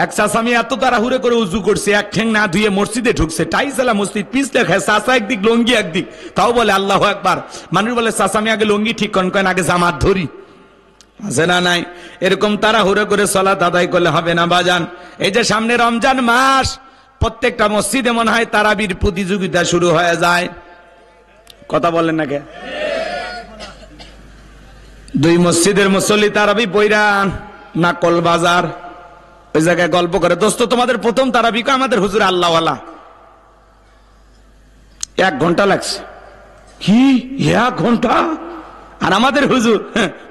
এক চাচামি এত তাড়াহুড়ো করে উজু করছে, এক ঠ্যাং না ধুয়ে মসজিদে ঢুকছে, টাইসালা মসজিদ পিছ লেখা, চাচা একদিক লঙ্গি একদিক, তাও বলে আল্লাহু আকবার। মানুষ বলে চাচামি আগে লঙ্গি ঠিক করেন, আগে জামাত ধরি, আছে না নাই? এরকম তাড়াহুড়ো করে সালাত আদায় করলে হবে না বাজান। এই যে সামনে রমজান মাস, প্রত্যেকটা মসজিদে মনে হয় তারাবির প্রতিযোগিতা শুরু হয়ে যায়। কথা বলেন না কে? দুই মসজিদের মুসল্লি তারাবি পইরান না কল বাজার, ওই জায়গায় গল্প করে, দোস্ত তোমাদের প্রথম তারাবি কো? আমাদের হুজুর আল্লাহওয়ালা 1 ঘন্টা লাগছে। কি 1 ঘন্টা? আর আমাদের হুজুর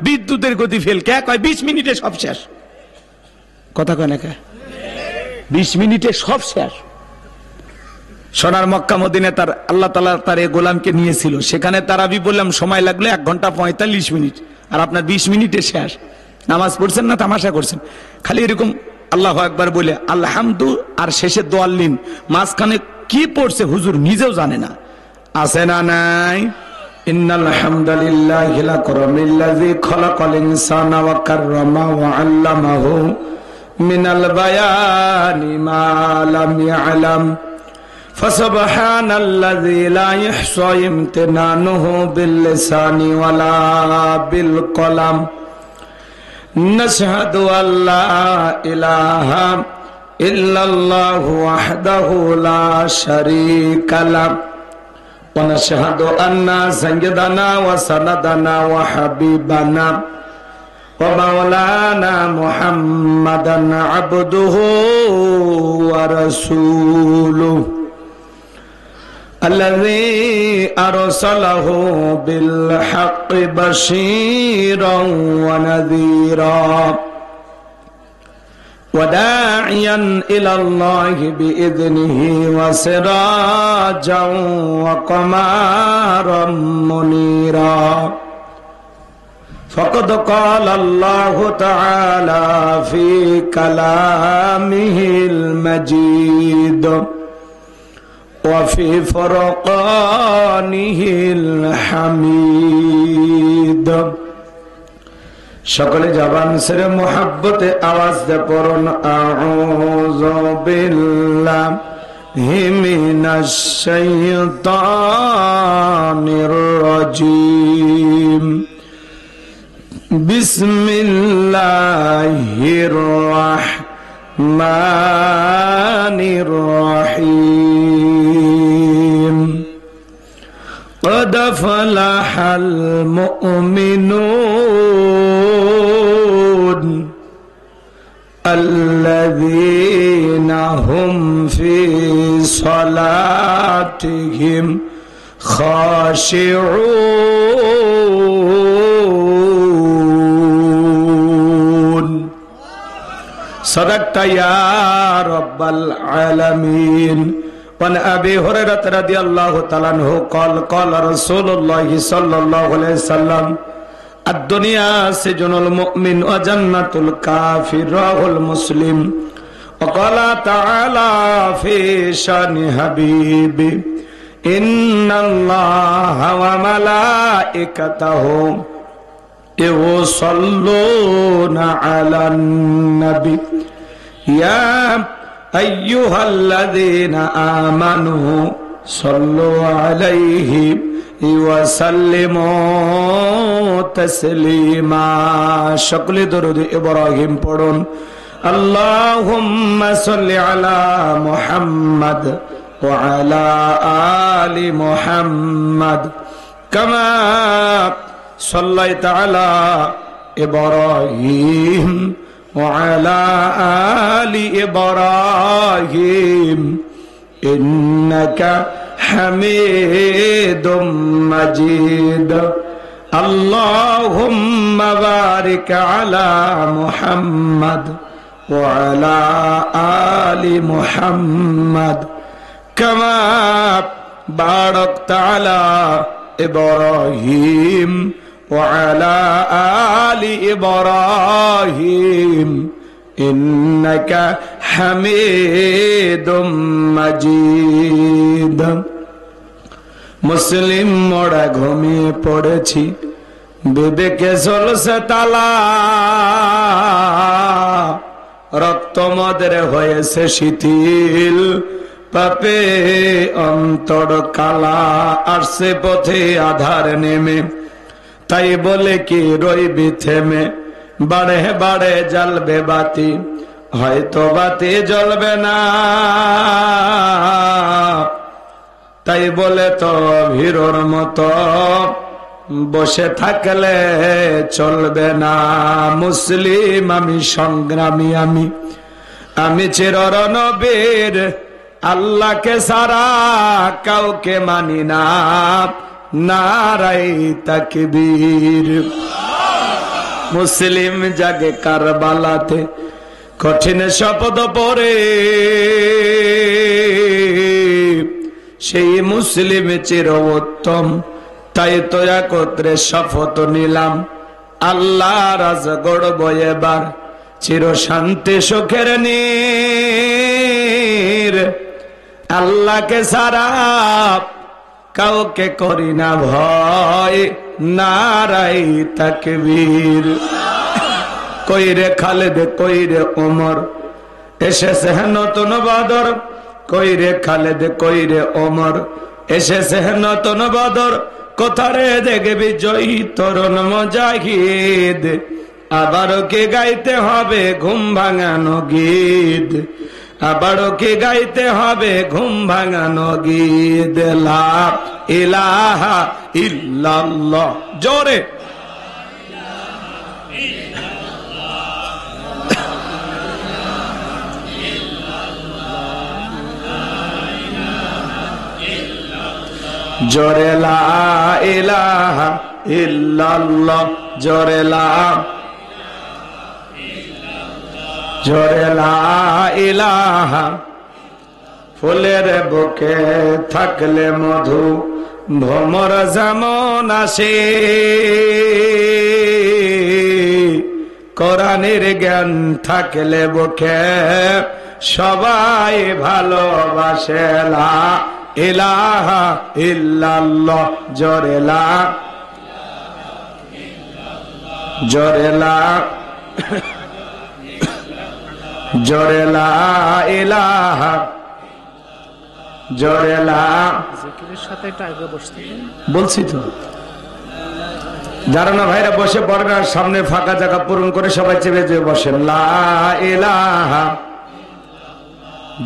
বিদ্যুতের গতি ফেল, কে কয় 20 মিনিটে সব শেষ। কথা কয় না কে? 20 মিনিটে সব শেষ। সোনার মক্কা মদিনে তার আল্লাহ তাআলা তার এই গোলামকে নিয়েছিল, সেখানে তারাবি বললাম সময় লাগলো 1 ঘন্টা 45 মিনিট, আর আপনার 20 মিনিটে শেষ। নামাজ পড়ছেন না তামাশা করছেন? খালি এরকম আল্লাহু আকবার বলে আলহামদু আর শেষে দোয়াল্লিন, মাঝখানে কি পড়ছে হুজুর নিজেও জানে না। আছে না নাই? ইন্নাল হামদালিল্লাহি লাকুরামিল্লাযী খালাকাল ইনসানা ওয়া কাররামা ওয়া আল্লামাহু মিনাল বায়ানি মা লাম ইয়ালাম ফাসুবহানাল্লাযী লা ইহসা ইমতিনানুহু বিল লিসানি ওয়ালা বিল কলাম নাশহাদু আল্লা ইলাহা ইল্লাল্লাহু ওয়াহদাহু লা শারীকা লাহু ওয়া নাশহাদু আন্না সাইয়্যিদানা ওয়া সানাদানা ওয়া হাবিবানা ওয়া মাওলানা মুহাম্মাদান আবদুহু ওয়া রাসূলুহু الذي أرسله بالحق بشيرا ونذيرا وداعيا إلى الله بإذنه وسراجا وقمرا منيرا فقد قال الله تعالى في كلامه المجيد وفي فرقانه الحميد সকলে জবান ছেড়ে মোহাব্বতে আওয়াজ দিয়ে পড়ুন আউযু বিল্লাহি মিনাশ শাইতানির রাজীম বিসমিল্লাহির রাহমানির রহিম قد فلح المؤمنون الذين هم في صلاتهم خاشعون صدقت يا رب العالمين وعن أبي هريرة رضي الله تعالى عنه قال قال رسول الله صلى الله عليه وسلم الدنيا سجن المؤمن وجنة الكافر رواه المسلم وقال تعالى في شأن حبيبي إن الله وملائكته يصلون على النبي يا أيها الذين آمنوا صلوا عليه وسلموا تسليما شكل درود إبراهيم পড়ুন اللهم صل على محمد وعلى آل محمد كما صليت على إبراهيم وعلى آل إبراهيم إنك حميد مجيد اللهم بارك على محمد وعلى آل محمد كما باركت على إبراهيم وعلى آل إبراهيم إنك حميد مجيد মুসলিম মোড়া ঘুমিয়ে পড়েছি বিবেকে জ্বলছে তালা রক্ত মদের হয়েছে শিথিল, পাপে অন্তর কালা, আসছে পথে আধার নেমে, তাই বলে কি রইবি থেমে, বাড়ে বাড়ে জ্বলবে বাতি, হয়তো বাতি জ্বলবে না, তাই বলে তো ভিড়র মতো বসে থাকলে চলবে না। মুসলিম আমি, সংগ্রামী আমি, আমি চিররণবীর, আল্লাহকে সারা কাউকে মানি না, নারায়ে তাকবীর। মুসলিম জাগে কারবালাতে কঠিন শপথ পরে, সেই মুসলিম চির উত্তম, তাই তো একত্রে শপথ নিলাম, আল্লাহ রাজ গড়ব এবার চির শান্তি সুখের নীর। আল্লাহকে সারা কাউকে করি না ভয়, নারায়ে তাকবীর। কইরে খালেদ কইরে ওমর, এসেছে নতুন বদর, কইরে খালেদ কইরে ওমর, এসেছে নতুন বদর, কোথারে দেখবি জয়ী তরুণ মুজাহিদ, আবারও কি গাইতে হবে ঘুম ভাঙানো গীত, আবারও কি গাইতে হবে ঘুম ভাঙানো গীত। লা ইলাহা ইল্লাল্লাহ, জোরে জোরে লা ইলাহা ইল্লাল্লাহ, জোরে লা, জোরে লা ইলাহা। ফুলের বুকে থাকলে মধু, ভ্রমর যেমন আসে, কোরআনের জ্ঞান থাকলে বুকে সবাই ভালোবাসে। লা ইলাহা ইল্লাল্লাহ, জোরে লা, জোরে লা, জোরে লা ইলাহা, জোরে লা। জিকিরের সাথে একটু আগে বসতে বলছি তো, যারা না ভাইরা বসে পড়বে, আর সামনে ফাঁকা জায়গা পূরণ করে সবাই চেপে চেপে বসেন। লা ইলাহা,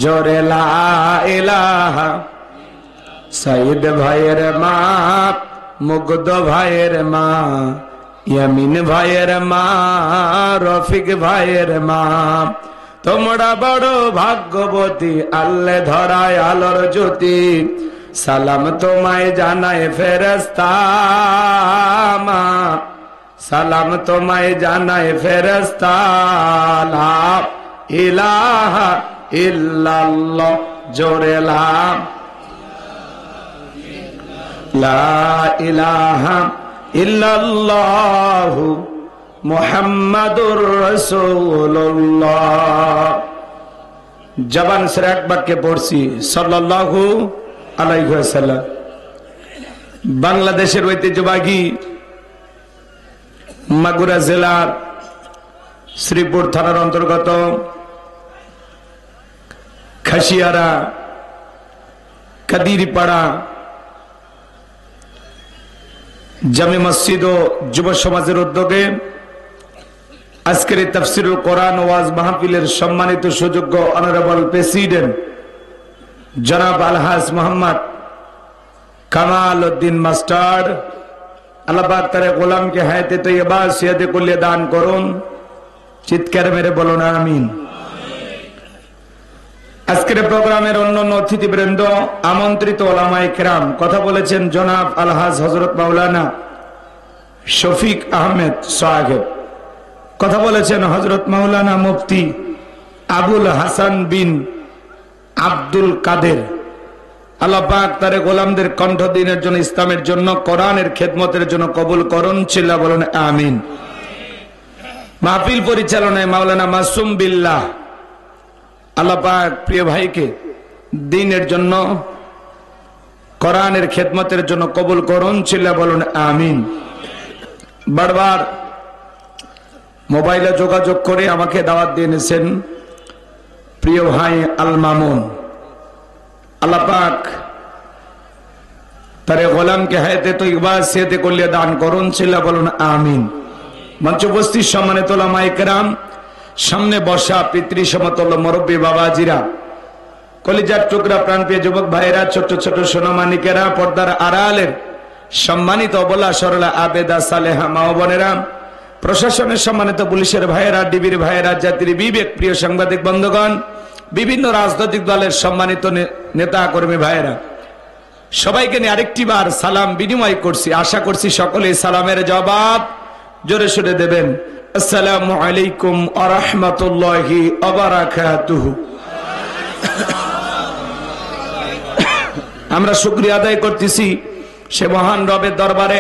জোরে লা ইলাহা। সাইদ ভাইয়ের মা, মুগ্ধ ভাইয়ের মা, ইয়ামিন ভাইয়ের মা, রফিক ভাইয়ের মা, তোমরা বড় ভাগ্যবতী, আল্লে ধরায় আলোর জ্যোতি, সালাম তোমায় জানায় ফেরেশতা মা, সালাম তোমায় জানায় ফেরেশতা। লা ইলাহা ইল্লাল্লাহ, জোরে লা, লা ইলাহা ইল্লাল্লাহু মুহাম্মাদুর রাসূলুল্লাহ। জবান সে এক বাক্যে পড়ছি সাল্লাল্লাহু আলাইহি ওয়াসাল্লাম। বাংলাদেশের ঐতিহ্যবাহী মাগুরা জেলার শ্রীপুর থানার অন্তর্গত খাসিয়ারা কাদিরপাড়া জামে মসজিদ ও যুব সমাজের উদ্যোগে আজকের তাফসিরুল কোরআন ওয়াজ মাহফিলের সম্মানিত সুযোগ্য অনারেবল প্রেসিডেন্ট জনাব আলহাজ মোহাম্মদ কামাল উদ্দিন মাস্টার, আল্লাহ পাক তার গোলামকে হায়াতে তৈয়বা সিয়াতে কুল্লে দান করুন। চিৎকার মেরে বলুন আমিন। আজকের প্রোগ্রামের অন্যান্য অতিথিবৃন্দ, আমন্ত্রিত ওলামায়ে কেরাম, কথা বলেছেন জনাব আলহাজ হযরত মাওলানা শফিক আহমেদ সাহেব, কথা বলেছেন হযরত মাওলানা মুফতি আবুল হাসান বিন আব্দুল কাদের। আল্লাহ পাক তার গোলামদের কণ্ঠ দিনের জন্য, ইসলামের জন্য, কোরআনের খেদমতের জন্য কবুল করুন। চিল্লা বলুন আমিন। মাহফিল পরিচালনায় মাওলানা মাসুম বিল্লাহ, আল্লাহ পাক প্রিয় ভাইকে দ্বীনের জন্য, কোরআনের খেদমতের জন্য কবুল করুন। চিল্লা বলুন আমিন। বারবার মোবাইলে যোগাযোগ করে আমাকে দাওয়াত দিয়ে নিয়েছেন, প্রিয় ভাই আল মামুন, আল্লাহ পাক তারে গোলামকে হায়াতে তৈয়বা সেহতে করলে দান করুন, ছিল বলুন আমিন। মঞ্চ উপস্থিত সম্মানিত উলামায়ে কেরাম, সামনে বসা পিতৃ সমতুল্য মুরব্বী বাবাজিরা, কলিজার টুকরা প্রাণপ্রিয় যুবক ভাইরা, ছোট ছোট সোনামানিকেরা, পর্দার আড়ালের সম্মানিত অবলা সরলা আবেদা সালেহা মা ও বোনেরা, প্রশাসনের সম্মানিত পুলিশের ভাইয়েরা, ডিবির ভাইয়েরা, জাতির বিবেক প্রিয় সাংবাদিক বন্ধুগণ, বিভিন্ন রাজনৈতিক দলের সম্মানিত নেতা কর্মী ভাইয়েরা, সবাইকে নিয়ে আরেকটি বার সালাম বিনিময় করছি। আশা করছি সকলে সালামের জবাব জোরে সোরে দেবেন। আসসালামু আলাইকুম ওয়া রাহমাতুল্লাহি ওয়া বারাকাতুহু। আমরা শুকরিয়া আদায় করতেছি সে মহান রবের দরবারে,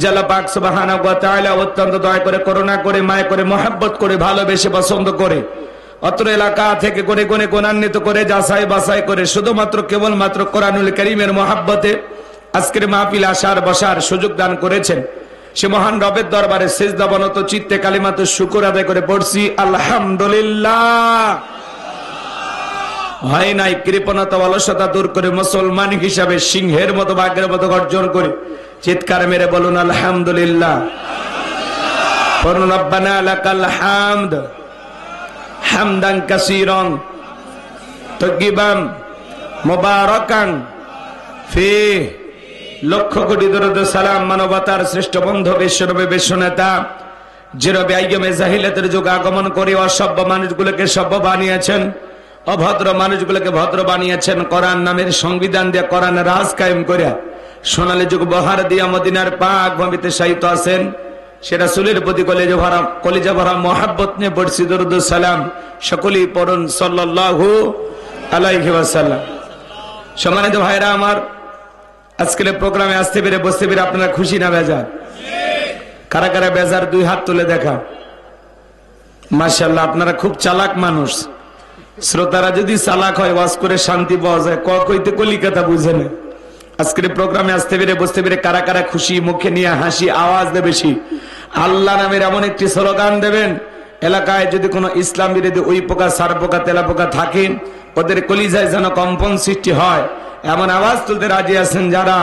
জাল্লা পাক সুবহানাহু ওয়া তাআলা অত্যন্ত দয়া করে, করুণা করে, মায়া করে, মহব্বত করে, ভালোবেসে, পছন্দ করে, অত্র এলাকা থেকে করে গুণে গুণান্বিত করে, যাচাই বাছাই করে, শুধুমাত্র কেবলমাত্র কোরআনুল কারীমের মহব্বতে আজকের মাহফিল আসার বসার সুযোগ দান করেছেন। সে মহান রবের দরবারে সিজদাবনত চিত্তে কালিমাত শুকর আদায় করে পড়ছি আলহামদুলিল্লাহ। হয় নাই কৃপণতা অলসতা দূর করে মুসলমান হিসাবে সিংহের মতো বাঘের মতো গর্জন করে চিৎকার মেরে বলুন আলহামদুলিল্লাহ। পড়ুন রব্বানা লাকাল হামদ হামদান কাসীরান তাইয়িবান মুবারাকান ফি। লক্ষ কোটি দরুদ সালাম মানবতার শ্রেষ্ঠ বন্ধু বিশ্বনবী বিশ্বনেতা, যে রবে আইয়ামে জাহিলিয়াতের যুগ আগমন করে অসভ্য মানুষগুলোকে সভ্য বানিয়েছেন, অভদ্র মানুষগুলোকে ভদ্র বানিয়েছেন, কোরআন নামের সংবিধান দিয়ে কোরআন রাজ কায়েম করে সোনালী যুগ বহার দিয়া মদিনার পাক ভূমিতে শায়িত আছেন। সে রাসূলের প্রতি কলিজা ভরা মহব্বত নিয়ে পড়ছি দরুদ সালাম। সকলেই পড়ুন সাল্লাল্লাহু আলাইহি ওয়াসাল্লাম। সম্মানিত ভাইরা আমার, আজকের প্রোগ্রামে আসতে পেরে বসতে পেরে আপনারা খুশি না বেজার? কারা কারা বেজার দুই হাত তুলে দেখা। মাশাআল্লাহ, আপনারা খুব চালাক মানুষ। শ্রোতারা যদি চালাক হয় ওয়াজ করে শান্তি পাওয়া যায়, কইতে কলিকাতা বুঝে না। আজকের প্রোগ্রামে আসতে পেরে বসতে পেরে কারা কারা খুশি, মুখে নিয়ে হাসি, আওয়াজ দেবে বেশি। আল্লাহ নামের এমন একটি স্লোগান দেবেন, এলাকায় যদি কোনো ইসলাম বিরোধী ওই পোকা, সার পোকা, তেলা পোকা থাকে, ওদের কলিজায় যেন কম্পন সৃষ্টি হয়, এমন আওয়াজ তুলতে রাজি আছেন যারা?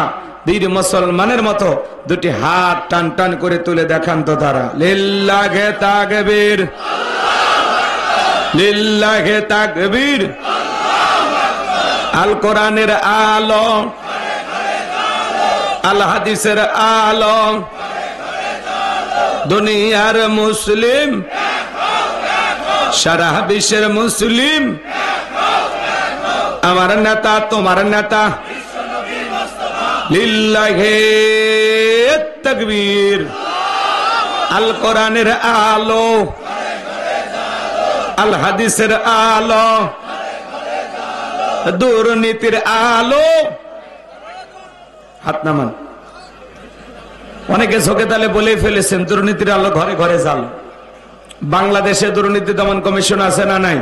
বীর মুসলমানের মতো দুটি হাত টান টান করে তুলে দেখান তো তারা। লিল্লাহে তাকবীর, লিল্লাহে তাকবীর। আল কোরআনের আলো, আল হাদিসের আলো, দুনিয়ার মুসলিম, সারা বিশ্বের মুসলিম, আমার নেতা তোমার নেতা, লিল্লাহে তাকবীর। আল কোরআনের আলো, আল হাদিসের আলো, দুর্নীতির আলো। হাত নামান। অনেকে চোখে তালে বলে ফেলেছেন দুর্নীতির আলো ঘরে ঘরে জ্বাল। বাংলাদেশে দুর্নীতি দমন কমিশন আছে না নাই?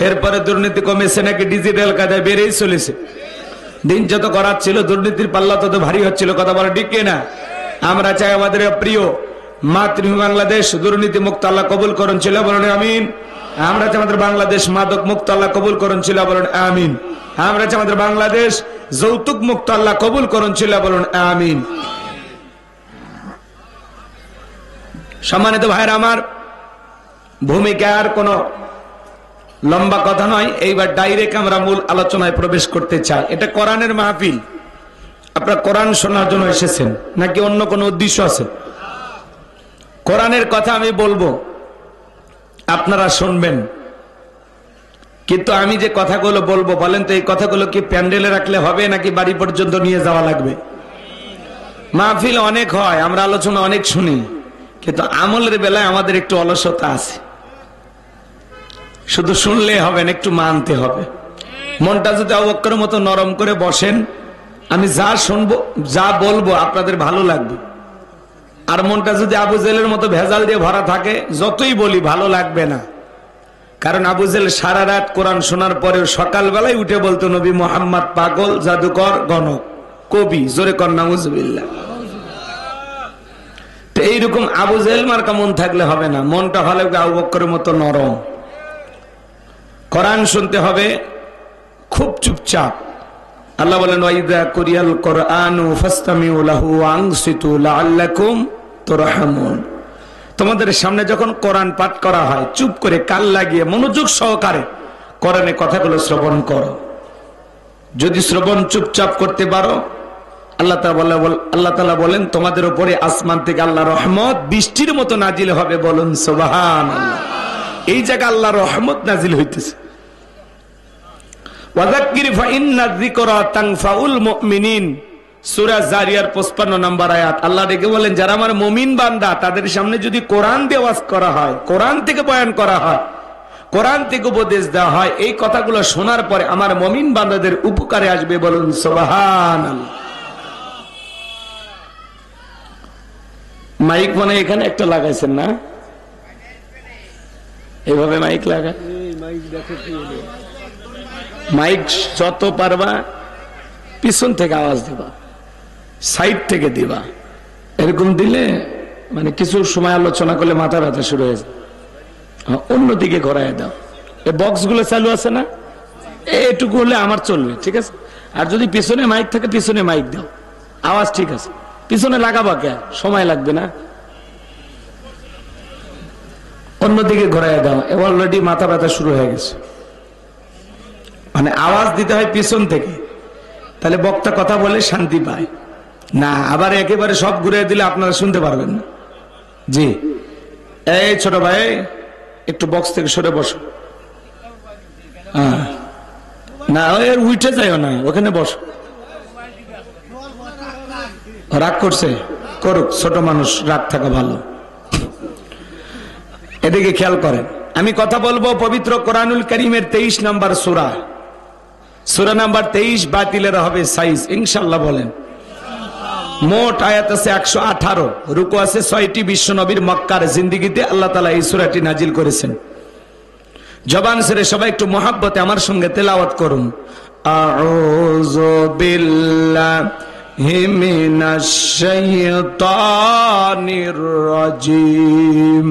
এরপরে দুর্নীতি কমিশন নাকি ডিজিটাল কাজে বেড়েই চলেছে। দিন যত করার ছিল দুর্নীতির পাল্লা তত ভারী হচ্ছিল। কথা বলা ঠিক না? আমরা চাই আমাদের প্রিয় মাতৃভূমি বাংলাদেশ দুর্নীতি মুক্ত আল্লাহ কবুল করুন, ছিল বলুন আমিন। আমরা চাই আমাদের বাংলাদেশ মাদক মুক্ত আল্লাহ কবুল করুন, ছিল বলুন আমিন। আমরা চাই আমাদের বাংলাদেশ যৌতুক মুক্ত আল্লাহ কবুল করুন, ছিল বলুন আমিন। সম্মানিত ভাইরা আমার, ভূমিকা আর কোন লম্বা কথা নয়, এইবার ডাইরেক্ট আমরা মূল আলোচনায় প্রবেশ করতে চাই। এটা কোরআনের মাহফিল। আপনারা কোরআন শোনার জন্য এসেছেন নাকি অন্য কোনো উদ্দেশ্য আছে? কোরআনের কথা আমি বলবো, আপনারা শুনবেন, কিন্তু আমি যে কথাগুলো বলবো বলেন তো, এই কথাগুলো কি প্যান্ডেলে রাখলে হবে নাকি বাড়ি পর্যন্ত নিয়ে যাওয়া লাগবে? মাহফিল অনেক হয়, আমরা আলোচনা অনেক শুনি, কিন্তু আমলের বেলায় আমাদের একটু অলসতা আছে। শুধু শুনলে হবে না, একটু মানতে হবে। মনটা যদি আবু বকরের মতো নরম করে বসেন, আমি যা শুনবো যা বলবো আপনাদের ভালো লাগবে। আর মনটা যদি আবু জেলের মতো ভেজাল দিয়ে ভরা থাকে, যতই বলি ভালো লাগবে না। কারণ আবু জেল সারা রাত কোরআন শোনার পরেও সকালবেলায় উঠে বলতো নবী মোহাম্মদ পাগল, জাদুকর, গণক, কবি। জোরে কর নাউজুবিল্লাহ। তো এইরকম আবু জেল মার্কা মন থাকলে হবে না, মনটা হলে আবু বকরের মতো নরম। কোরআন শুনতে হবে খুব চুপচাপ। আল্লাহ বলেন ওয়াইদা কুরিয়াল কোরআনু ফাসতামিউ লাহু ওয়ানসিতু লাআল্লাকুম তুরহামুন। তোমাদের সামনে যখন কোরআন পাঠ করা হয় চুপ করে কান লাগিয়ে মনোযোগ সহকারে কোরআনের কথাগুলো শ্রবণ করো। যদি শ্রবণ চুপচাপ করতে পারো আল্লাহ তাআলা বলেন তোমাদের উপরে আসমান থেকে আল্লাহর রহমত বৃষ্টির মতো নাজিল হবে। বলুন সুবহানাল্লাহ। এই জায়গায় আল্লাহর রহমত নাজিল হইতেছে। ওয়াযাক্কির ফাইন্না যিকরা তানফাউল মুমিনিন, সূরা জারিয়ার 55 নম্বর আয়াত। আল্লাহ ডেকে বলেন যারা আমার মুমিন বান্দা তাদের সামনে যদি কোরআন দিয়ে ওয়াজ করা হয়, কোরআন থেকে বয়ান করা হয়, কোরআন থেকে উপদেশ দেওয়া হয়, এই কথাগুলো শোনার পরে আমার মুমিন বান্দাদের উপকারে আসবে। বলুন সুবহানাল্লাহ। মাইক মনে এখানে একটা লাগাইছেন না? এইভাবে মাইক লাগায়। মাইক যত পারবা পিছন থেকে আওয়াজ দিবা, সাইড থেকে দিবা। এরকম দিলে মানে কিছু সময় আলোচনা করলে মাথা ব্যথা শুরু হয়ে যায়। অন্যদিকে ঘোরায় দাও। এই বক্স গুলো চালু আছে না, এটুকু হলে আমার চলবে, ঠিক আছে। আর যদি পিছনে মাইক থাকে পিছনে মাইক দাও, আওয়াজ ঠিক আছে। পিছনে লাগাবা কে, সময় লাগবে না, অন্যদিকে ঘোরায় দাও। অলরেডি মাথা ব্যথা শুরু হয়ে গেছে। মানে আওয়াজ দিতে হয় পিছন থেকে, তাহলে বক্তা কথা বলে শান্তি পায় না। আবার একেবারে সব ঘুরে দিলে আপনারা শুনতে পারবেন না। জি, এই ছোট ভাই একটু বক্স থেকে সরে বসো। না এর উঠে যাইও না, ওখানে বসো। রাগ করছে, করুক, ছোট মানুষ, রাগ থাকা ভালো। এদিকে খেয়াল করেন, আমি কথা বলবো পবিত্র কোরআনুল কারীমের 23 নম্বর সূরা, সূরা নাম্বার 23। বাতিলের হবে সাইজ ইনশাআল্লাহ। বলেন মোট আয়াত আছে 118, রুকু আছে 6টি। বিশ্ব নবীর মক্কার জিন্দেগিতে আল্লাহ তাআলা এই সূরাটি নাজিল করেছেন। জবান ছেড়ে সবাই একটু মহব্বতে আমার সঙ্গে তেলাওয়াত করুন। আউযু বিল্লাহি মিনাশ শাইতানির রাজিম।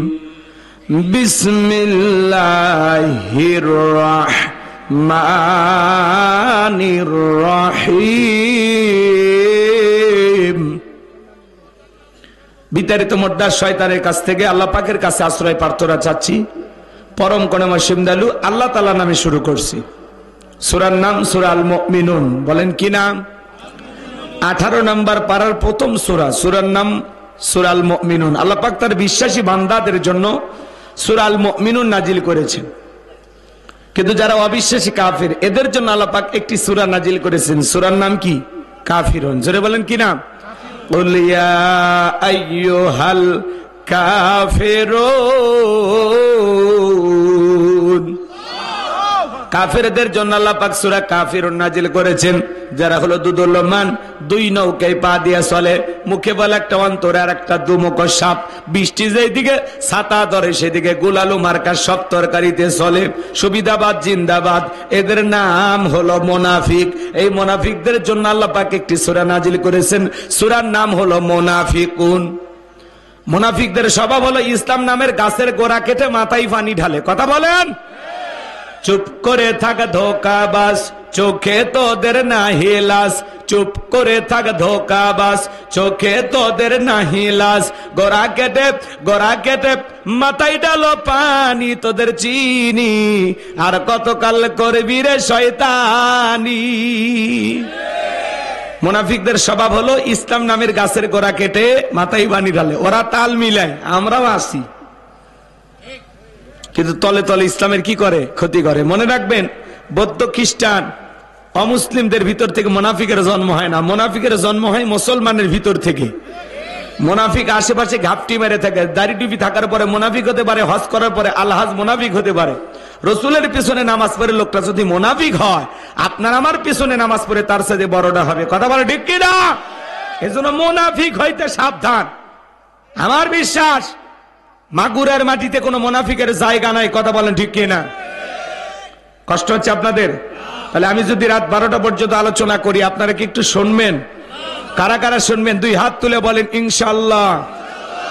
বিসমিল্লাহির রাহমানির রহিম। বিতাড়িত মোদ্দার শয়তানের কাছ থেকে আল্লাহ পাকের কাছে আশ্রয় প্রার্থনা চাচ্ছি। পরম করুণাময় সিমদালু আল্লাহ তাআলা নামে শুরু করছি। সূরার নাম সূরা আল মুমিনুন। বলেন কি নাম? 18 নম্বর পারার প্রথম সূরা, সূরার নাম সূরা আল মুমিনুন। আল্লাহ পাক তার বিশ্বাসী বান্দাদের জন্য সূরা আল মুমিনুন নাজিল করেছেন। কিন্তু যারা অবিশ্বাসী কাফির এদের জন্য আল্লাহ পাক একটি সূরা নাজিল করেছেন। সূরার নাম কি? কাফিরুন। জোরে বলেন কি নাম? কুল ইয়া আইয়ুহাল কাফিরুন। কাফেরদের জন্য আল্লাহ পাক সূরা কাফিরুন নাজিল করেছেন। যারা হলো দুদুল্যমান, দুই নৌকায় পা দিয়ে চলে, মুখে বলে একটা, অন্তরে আর একটা, দুমুখ সাপ। বৃষ্টি যেদিকে ছাতা ধরে সেদিকে গোলালু মার্কা সব তরকারিতে চলে। সুবিধাবাদ জিন্দাবাদ। এদের নাম হলো মুনাফিক। এই মুনাফিকদের জন্য আল্লাহ পাক একটি সূরা নাজিল করেছেন। সূরার নাম হলো মুনাফিকুন। মুনাফিকদের স্বভাব হলো ইসলাম নামের গাছের গোড়া কেটে মাথায় পানি ঢালে। কথা বলেন। চুপ করে থাক ধোকাবাজ, চোখে তোদের নাহি লাজ। চুপ করে থাক ধোকাবাজ, চোখে তোদের নাহি লাজ। গোড়া কেটে মাথায় ডালো পানি, তোদের চিনি আর কতকাল করবি রে শয়তানি। মুনাফিকদের স্বভাব হলো ইসলাম নামের গাছের গোড়া কেটে মাথায় পানি ঢালে। ওরা তাল মিলায়, আমরাও আসি, কিন্তু তলে তলে ইসলামের কি করে? ক্ষতি করে। মনে রাখবেন, বৌদ্ধ খ্রিস্টান অমুসলিমদের ভিতর থেকে মুনাফিকের জন্ম হয় না। মুনাফিকের জন্ম হয় মুসলমানের ভিতর থেকে। মুনাফিক আশেপাশে ঘাপটি মেরে থাকে। দাড়ি টুপি থাকার পরে মুনাফিক হতে পারে, হজ করার পরে আলহাজ মুনাফিক হতে পারে। রসুলের পিছনে নামাজ পড়ে লোকটা যদি মুনাফিক হয়, আপনার আমার পিছনে নামাজ পড়ে তার সাথে বড়টা হবে। কথা বলে ঠিক কিনা? এজন্য মুনাফিক হইতে সাবধান। আমার বিশ্বাস মাগুরার মাটিতে কোনো মুনাফিকের জায়গা নাই। কথা বলেন ঠিক কিনা? কষ্ট হচ্ছে আপনাদের? তাহলে আমি যদি রাত 12টা পর্যন্ত আলোচনা করি, আপনারা কি একটু শুনবেন? কারা কারা শুনবেন? 2 হাত তুলে বলেন ইনশাআল্লাহ।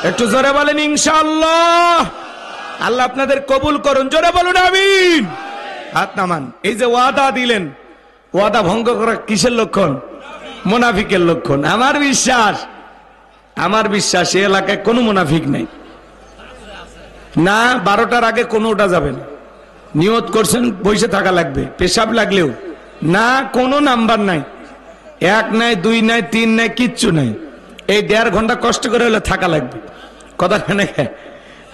একটু জোরে বলেন ইনশাআল্লাহ। আল্লাহ আপনাদের কবুল করুন। জোরে বলুন আমিন। হাত নামান। এই যে ওয়াদা দিলেন, ওয়াদা ভঙ্গ করা কিসের লক্ষণ? মুনাফিকের লক্ষণ। আমার বিশ্বাস এই এলাকায় কোনো মুনাফিক নাই। না 12টার আগে কোনোটা যাবে না। নিয়ত করছেন বসে থাকা লাগবে, পেশাব লাগলেও না, কোনো নাম্বার নাই, 1 নাই 2 নাই 3 নাই, কিচ্ছু নাই। এই 1.5 ঘন্টা কষ্ট করে হলে থাকা লাগবে। কথা কেন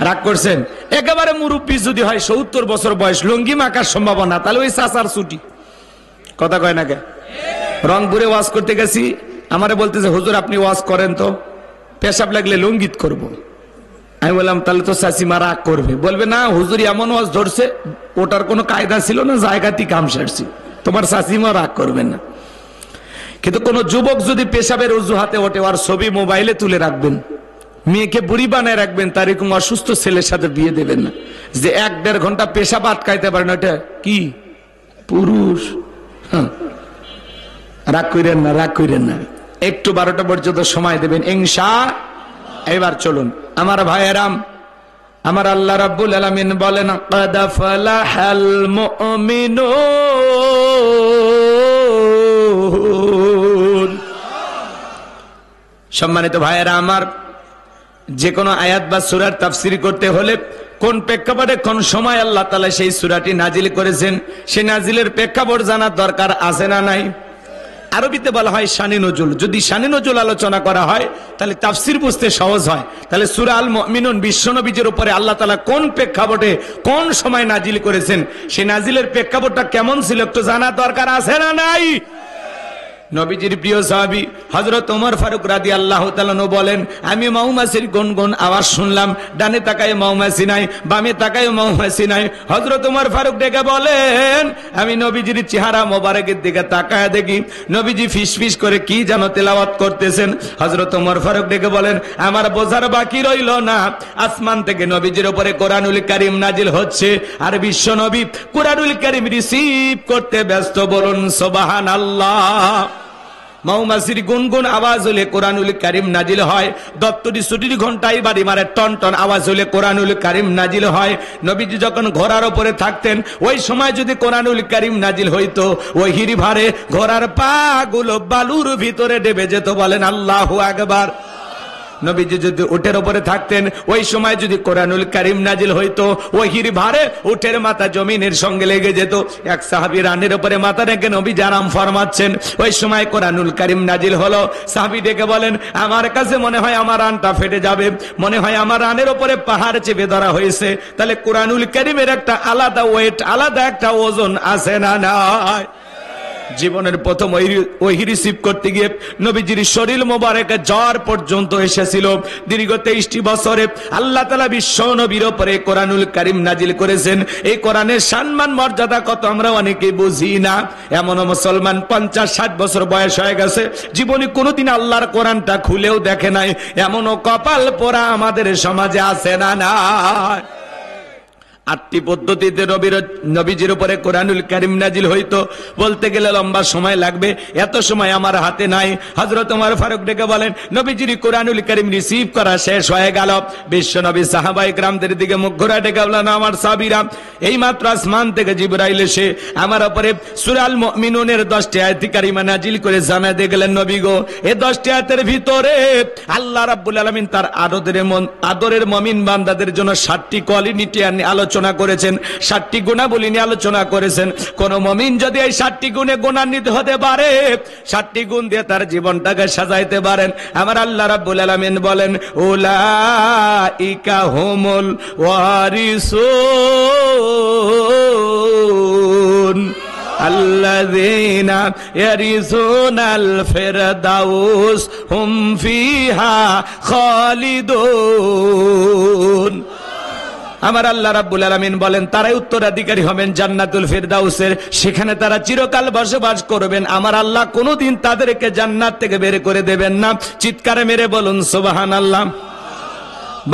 রাগ করছেন? একেবারে মুরব্বী যদি হয় 70 বছর বয়স, লুঙ্গি মাকার সম্ভাবনা, তাহলে ওই চাচার ছুটি। কথা কয় না কে? রংপুরে ওয়াজ করতে গেছি, আমারে বলতেছে হুজুর আপনি ওয়াজ করেন তো, পেশাব লাগলে লঙ্গিত করব। আমি বললাম তাহলে তো চাচিমা রাগ করবে, বলবে না হুজুর এমন ওয়াজ ধরছে, ওটার কোনো কায়দা ছিল না, জায়গাতেই কাম সারছি, তোমার চাচিমা রাগ করবেন না। কিন্তু কোন যুবক যদি পেশাবের অজুহাতে ওঠে, আর ছবি মোবাইলে তুলে রাখবেন, মেয়েকে বুড়ি বানায় রাখবেন, তার এরকম অসুস্থ ছেলের সাথে বিয়ে দেবেন না। যে 1-1.5 ঘন্টা পেশাব আটকাইতে পারেন, ওটা কি পুরুষ? রাগ করেন না, রাগ করেন না, একটু 12টা পর্যন্ত সময় দেবেন ইনশাআল্লাহ। এবার চলুন আমার ভাইয়েরাম, আমার আল্লাহ রাব্বুল আলামিন বলেন ক্বাদ ফালাহাল মুমিনুন। সম্মানিত ভাইয়েরা আমার, যে কোনো আয়াত বা সূরার তাফসীর করতে হলে কোন প্রেক্ষাপটে কোন সময় আল্লাহ তাআলা সেই সূরাটি নাজিল করেছেন, সেই নাজিলের প্রেক্ষাপট জানার দরকার আছে না নাই? আরবিতে বলা হয় শানে নজুল। যদি শানে নজুল আলোচনা করা হয় তাহলে তাফসীর বুঝতে সহজ হয়। তাহলে সূরা আল মুমিনুন বিশ্বনবীর উপরে আল্লাহ তাআলা কোন প্রেক্ষাপটে কোন সময় নাজিল করেছেন, সেই নাজিলের প্রেক্ষাপটটা কেমন ছিল একটু জানার দরকার আছে না নাই? নবীজির প্রিয় সাহাবী হযরত ওমর ফারুক রাদিয়াল্লাহু তাআলা আনহু বলেন, আমি মৌমাছির গুনগুন আওয়াজ শুনলাম, ডানে তাকায় মৌমাছি নাই, বামে তাকায় মৌমাছি নাই। হযরত ওমর ফারুক ডেকে বলেন, আমি নবীজির চেহারা মোবারকের দিকে তাকায় দেখি নবীজি ফিসফিস করে কি যেন তেলাওয়াত করতেছেন। হযরত ওমর ফারুক ডেকে বলেন, আমার বোঝার বাকি রইল না, আসমান থেকে নবীজির উপরে কোরআনুল কারীম নাজিল হচ্ছে, আর বিশ্ব নবী কোরআনুল কারীম রিসিভ করতে ব্যস্ত। বলুন সুবহানাল্লাহ। মৌমাছির গুনগুন আওয়াজ হলে কোরআনুল কারীম নাজিল হয়, দপ্তরি ছুটির ঘন্টায় বাড়ি মারে টন টন আওয়াজ হলে কোরআনুল কারীম নাজিল হয়। নবীজি যখন ঘোড়ার উপরে থাকতেন, ওই সময় যদি কোরআনুল কারীম নাজিল হইতো, ওহির ভারে ঘোড়ার পা গুলো বালুর ভিতরে ডেবে যেত। বলেন আল্লাহু আকবার। নবীজি যদি উটের উপরে থাকতেন, ওই সময় যদি কোরআনুল কারীম নাজিল হইতো, ওহির ভারে উটের মাথা জমিনের সঙ্গে লেগে যেত। এক সাহাবী রানের উপরে মাথা রেখে নবীজি আরাম ফরমাচ্ছেন, ওই সময় কোরআনুল কারীম নাজিল হলো। সাহাবী ডেকে বলেন, আমার কাছে মনে হয় আমার রানটা ফেটে যাবে, মনে হয় আমার রানের উপরে পাহাড় চেপে ধরা হয়েছে। তাহলে কোরআনুল কারীমের একটা আলাদা ওয়েট, আলাদা একটা ওজন আছে না নাই? জীবনের প্রথম ওহী রিসিভ করতে গিয়ে নবীজির শরীর মোবারকে জ্বর পর্যন্ত এসেছিল। দীর্ঘ 23টি বছরে আল্লাহ তাআলা বিশ্ব নবীর উপরে কোরআনুল কারীম নাজিল করেছেন। এই কোরআনের সম্মান মর্যাদা কত আমরা অনেকেই বুঝি না। এমন মুসলমান 50-60 বছর বয়স হয়ে গেছে, জীবনে কোনোদিন আল্লাহর কোরআনটা খুলেও দেখে নাই। এমনও কপাল পোড়া আমাদের সমাজে আছে না না? 8টি পদ্ধতিতে নবীজির উপরে কোরআনুল কারীম নাজিল হইতো। বলতে গেলে লম্বা সময় লাগবে, এত সময় আমার হাতে নাই। হযরত ওমর ফারুক ডেকে বলেন, নবীজির কোরআনুল কারীম রিসিভ করা শেষ হয়ে গেল। বিশ্ব নবী সাহাবায়ে কেরামদের দিকে মুখ ঘোরা ডেকে বলেন, আমার সাহাবীরা, এই মাত্র আসমান থেকে জিবরাইল এসে আমার উপরে সূরা আল মুমিনুনের 10টি আয়াত কারিমা নাজিল করে জানায় দিয়ে গেলেন, নবী গো, এই 10টি আয়াতের ভিতরে আল্লাহ রাব্বুল আলামিন তার আদরের মুমিন বান্দাদের জন্য 7টি কোয়ালিটি আলোচনা করেছেন, 7টি গুণাবলী নিয়ে আলোচনা করেছেন। কোন মুমিন যদি এই 7টি গুণে গুণান্বিত হতে পারে, 7টি গুণ দিয়ে তার জীবনটাকে সাজাইতে পারেন, আমার আল্লাহ রাব্বুল আলামিন বলেন, উলাইকা হুমুল ওয়ারিসুন আল্লাযীনা ইয়ারিসুনাল ফিরদাউস হুম ফিহা খালিদুন। আমার আল্লাহ রাব্বুল আলামিন বলেন, তারাই উত্তরাধিকারী হবেন জান্নাতুল ফিরদাউসের, সেখানে তারা চিরকাল বসবাস করবেন। আমার আল্লাহ কোনোদিন তাদেরকে জান্নাত থেকে বের করে দেবেন না। চিৎকারে মেরে বলুন সুবহানাল্লাহ।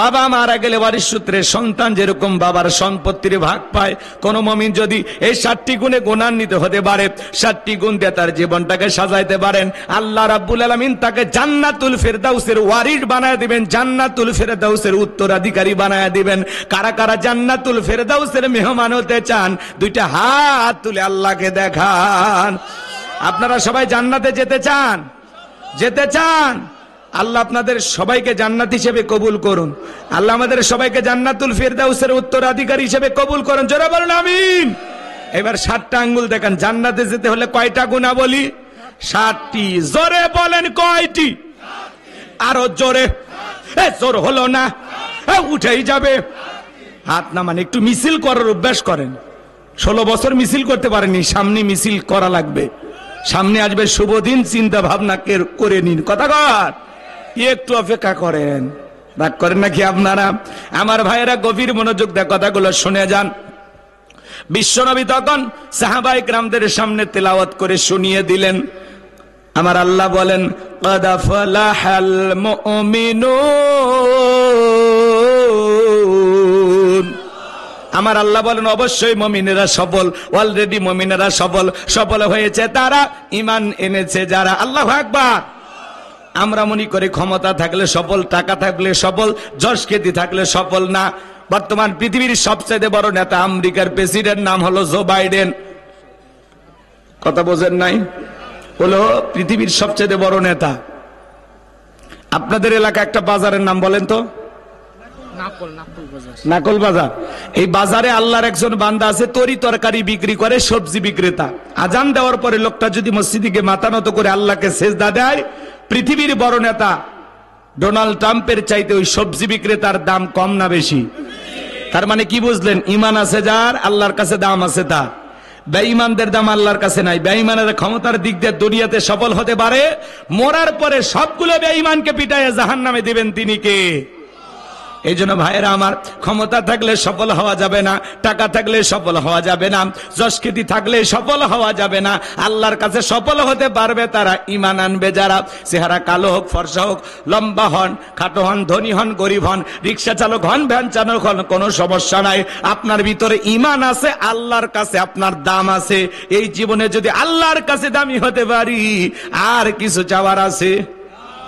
বাবা মারা গেলে ওয়ারিশ সূত্রে সন্তান যেরকম বাবার সম্পত্তির ভাগ পায়, কোন মুমিন যদি এই 7টি গুণে গুণান্বিত হতে পারে, 7টি গুণ দিয়ে তার জীবনটাকে সাজাইতে পারেন, আল্লাহ রাব্বুল আলামিন তাকে জান্নাতুল ফেরদাউসের ওয়ারিশ বানায় দিবেন, জান্নাতুল ফেরদাউসের উত্তরাধিকারী বানায় দিবেন। কারা কারা জান্নাতুল ফেরদাউসের মেহমান হতে চান? 2টা হাত তুলে আল্লাহকে দেখান। আপনারা সবাই জান্নাতে যেতে চান? যেতে চান? আল্লাহ আপনাদের সবাইকে জান্নাত হিসেবে কবুল করুন। আল্লাহ আমাদের সবাইকে জান্নাতুল ফেরদাউসের উত্তরাধিকারী হিসেবে কবুল করুন। জোরে বলুন আমিন। এবার 7টা আঙ্গুল দেখান। জান্নাতে যেতে হলে কয়টা গুণাবলী? 7টি। জোরে বলেন কয়টি? আরো জোরে। জোর হলো না, উঠেই যাবে। হাত না মানে একটু মিছিল করার অভ্যাস করেন। 16 বছর মিছিল করতে পারেনি, সামনে মিছিল করা লাগবে। সামনে আসবে শুভ দিন, চিন্তা ভাবনা করে নিন। কথা কর, একটু অপেক্ষা করেন। রাগ করেন নাকি আপনারা? আমার ভাইয়েরা গভীর মনোযোগ দিয়ে কথাগুলো শুনে যান। বিশ্বনবী তখন সাহাবায়ে কেরামদের সামনে তেলাওয়াত করে শুনিয়ে দিলেন। আমার আল্লাহ বলেন, ক্বাদ আফলাহাল মুমিনুন। আমার আল্লাহ বলেন অবশ্যই মুমিনেরা সফল। অলরেডি মুমিনেরা সফল হয়েছে তারা, ঈমান এনেছে যারা। আল্লাহু আকবার। আমরা মনে করি ক্ষমতা থাকলে সফল, টাকা থাকলে সফল, যশ খ্যাতি থাকলে সফল না। বর্তমান পৃথিবীর সবচেয়ে বড় নেতা আমেরিকার প্রেসিডেন্ট, নাম হলো জো বাইডেন। কথা বোঝেন নাই? হলো পৃথিবীর সবচেয়ে বড় নেতা। আপনাদের এলাকা একটা বাজারের নাম বলেন তো? নাকল বাজার। এই বাজারে আল্লাহর একজন বান্দা আছে, তরি তরকারি বিক্রি করে, সবজি বিক্রেতা। আজান দেওয়ার পরে লোকটা যদি মসজিদে গিয়ে মাথা নত করে আল্লাহকে সেজদা দেয়, পৃথিবীর বড় নেতা ডোনাল্ড ট্রাম্পের চাইতে ওই সবজি বিক্রেতার দাম কম না বেশি? তার মানে কি বুঝলেন? ঈমান আছে যার, আল্লাহর কাছে দাম আছে তার। বেঈমানদের দাম আল্লাহর কাছে নাই। বেঈমানের ক্ষমতার দিক দিয়ে দুনিয়াতে সফল হতে পারে, মরার পরে সবগুলো বেঈমানকে পিটাইয়া জাহান্নামে দিবেন তিনি কে? এই জন্য ভাইয়েরা আমার, ক্ষমতা থাকলে সফল হওয়া যাবে না, টাকা থাকলে সফল হওয়া যাবে না, যশ খ্যাতি থাকলে সফল হওয়া যাবে না। আল্লাহর কাছে সফল হতে পারবে তারা, ঈমান আনবে যারা। চেহারা কালো হোক, ফর্সা হোক, লম্বা হন, খাটো হন, ধনী হন, গরিব হন, রিক্সা চালক হন, ভ্যান চালক হন, কোনো সমস্যা নাই। আপনার ভিতরে ঈমান আছে, আল্লাহর কাছে আপনার দাম আছে। এই জীবনে যদি আল্লাহর কাছে দামি হতে পারি, আর কিছু চাওয়ার আছে?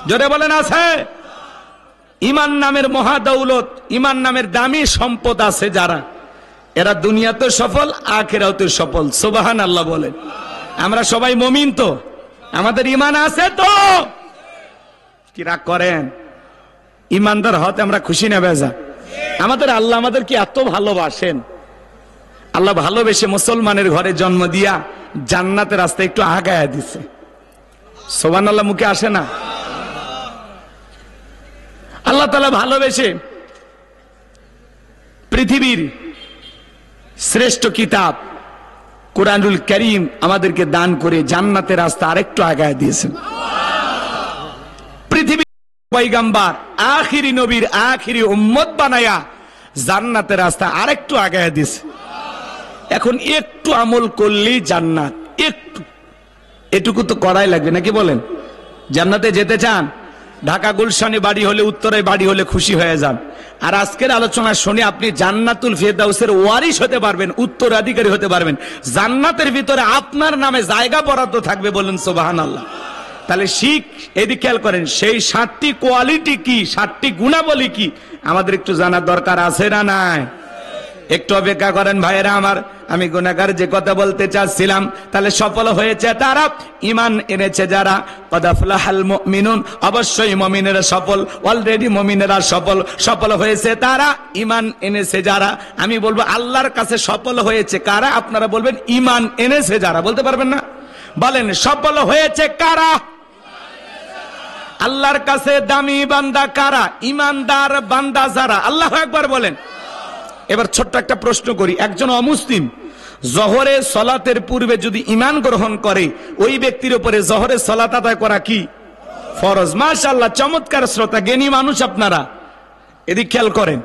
জোরে বলেন আছে? ঈমান নামের মহাদৌলত, ঈমান নামের দামি সম্পদ আছে যারা, এরা দুনিয়াতে সফল, আখিরাতে সফল। সুবহানাল্লাহ বলেন। আমরা সবাই মুমিন তো? আমাদের ঈমান আছে তো? কি রাগ করেন? ঈমানদার হতে আমরা খুশি না বেজা? আমাদের আল্লাহ আমাদের কি এত ভালোবাসেন? আল্লাহ ভালোবেসে মুসলমানের ঘরে জন্ম দিয়া জান্নাতের রাস্তায় একটু আগায়া দিছে। সুবহানাল্লাহ মুখে আসে না? আল্লাহ তাআলা ভালোবেসে পৃথিবীর শ্রেষ্ঠ কিতাব কুরআনুল কারীম আমাদেরকে দান করে জান্নাতের রাস্তা আরেকটু আগায় দিয়েছেন। পৃথিবীর পয়গম্বর আখিরি নবীর আখিরি উম্মত বানায়া জান্নাতের রাস্তা আরেকটু আগায় দিয়েছে। এখন একটু আমল করলেই জান্নাত। একটু, এটুকু তো করাই লাগবে নাকি বলেন? জান্নাতে যেতে চান? ঢাকা গুলশানে বাড়ি হলে, উত্তরায় বাড়ি হলে খুশি হয়ে যান। আর আজকের আলোচনা শুনে আপনি জান্নাতুল ফেরদাউসের ওয়ারিশ হতে পারবেন, উত্তরাধিকারী হতে পারবেন। জান্নাতের ভিতরে আপনার নামে জায়গা বরাদ্দ থাকবে। বলুন সুবহানাল্লাহ। তাহলে শিখ, এদিকে খেয়াল করেন, সেই 7টি কোয়ালিটি কি, 7টি গুণাবলী কি আমাদের একটু জানার দরকার আছে না নাই? একটু অপেক্ষা করেন ভাইয়েরা আমার। আমি গুনাহগার যে কথা বলতে চাচ্ছিলাম, তাহলে সফল হয়েছে তারা, ঈমান এনেছে যারা। ক্বাদ আফলাহাল মুমিনুন, অবশ্যই মুমিনেরা সফল। অলরেডি মুমিনেরা সফল হয়েছে তারা, ঈমান এনেছে যারা। আমি বলবো আল্লাহর কাছে সফল হয়েছে কারা? আপনারা বলবেন ঈমান এনেছে যারা। বলতে পারবেন না? বলেন সফল হয়েছে কারা? আল্লাহর কাছে দামি বান্দা কারা? ঈমানদার বান্দা যারা। আল্লাহু আকবার বলেন। এবার ছোট্ট একটা প্রশ্ন করি, একজন অমুসলিম জোহরে সালাতের পূর্বে যদি ঈমান গ্রহণ করে, ওই ব্যক্তির উপরে জোহরে সালাত আদায় করা কি ফরজ? মাশাআল্লাহ, চমৎকার শ্রোতা, জ্ঞানী মানুষ আপনারা। এদিকে খেয়াল করেন,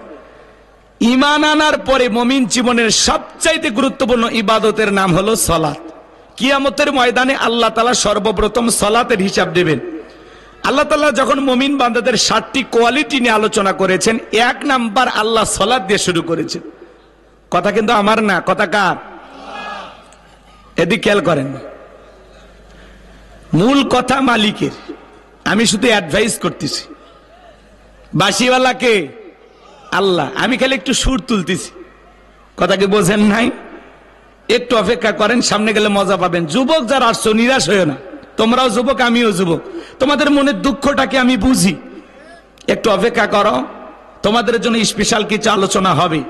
ঈমান আনার পরে মুমিন জীবনের সবচাইতে গুরুত্বপূর্ণ ইবাদতের নাম হলো সালাত। কিয়ামতের ময়দানে আল্লাহ তাআলা সর্বপ্রথম সালাতের হিসাব দেবেন। আল্লাহ তাআলা যখন মুমিন বান্দাদের 7টি কোয়ালিটি নিয়ে আলোচনা করেছেন, 1 নাম্বার আল্লাহ সালাত দিয়ে শুরু করেছেন। কথা কিন্তু আমার না, কথা কার? এদিকে খেয়াল করেন, মূল কথা মালিকের, আমি শুধু অ্যাডভাইস করতেছি। বাঁশিওয়ালাকে আল্লাহ, আমি খালি একটু সুর তুলতেছি। কথা কি বোঝেন নাই? একটু অপেক্ষা করেন, সামনে গেলে মজা পাবেন। যুবক যারা আসছো, নিরাশ হয়েও না, তোমরাও যুবক, আমিও যুবক, তোমাদের মনের দুঃখটাকে আমি বুঝি। একটু অপেক্ষা করো, তোমাদের জন্য স্পেশাল কিছু আলোচনা হবে।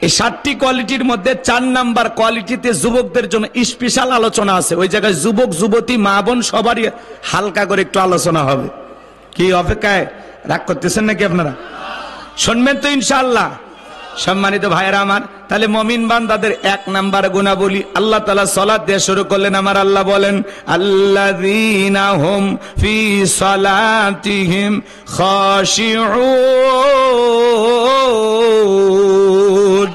এই 7টি কোয়ালিটির মধ্যে 4 নাম্বার কোয়ালিটিতে যুবকদের জন্য স্পেশাল আলোচনা আছে। ওই জায়গায় যুবক যুবতী মা বোন সবারই হালকা করে একটু আলোচনা হবে। কি অপেক্ষায় রাগ করতেছেন নাকি আপনারা? শুনবেন তো ইনশাআল্লাহ? সম্মানিত ভাইয়েরা আমার, তাহলে মুমিন বান্দাদের 1 নাম্বার গুণাবলী আল্লাহ তাআলা সালাত দিয়ে শুরু করলেন। আমার আল্লাহ বলেন, আল্লাযীনা হুম ফি সালাতিহিম খাশিউন।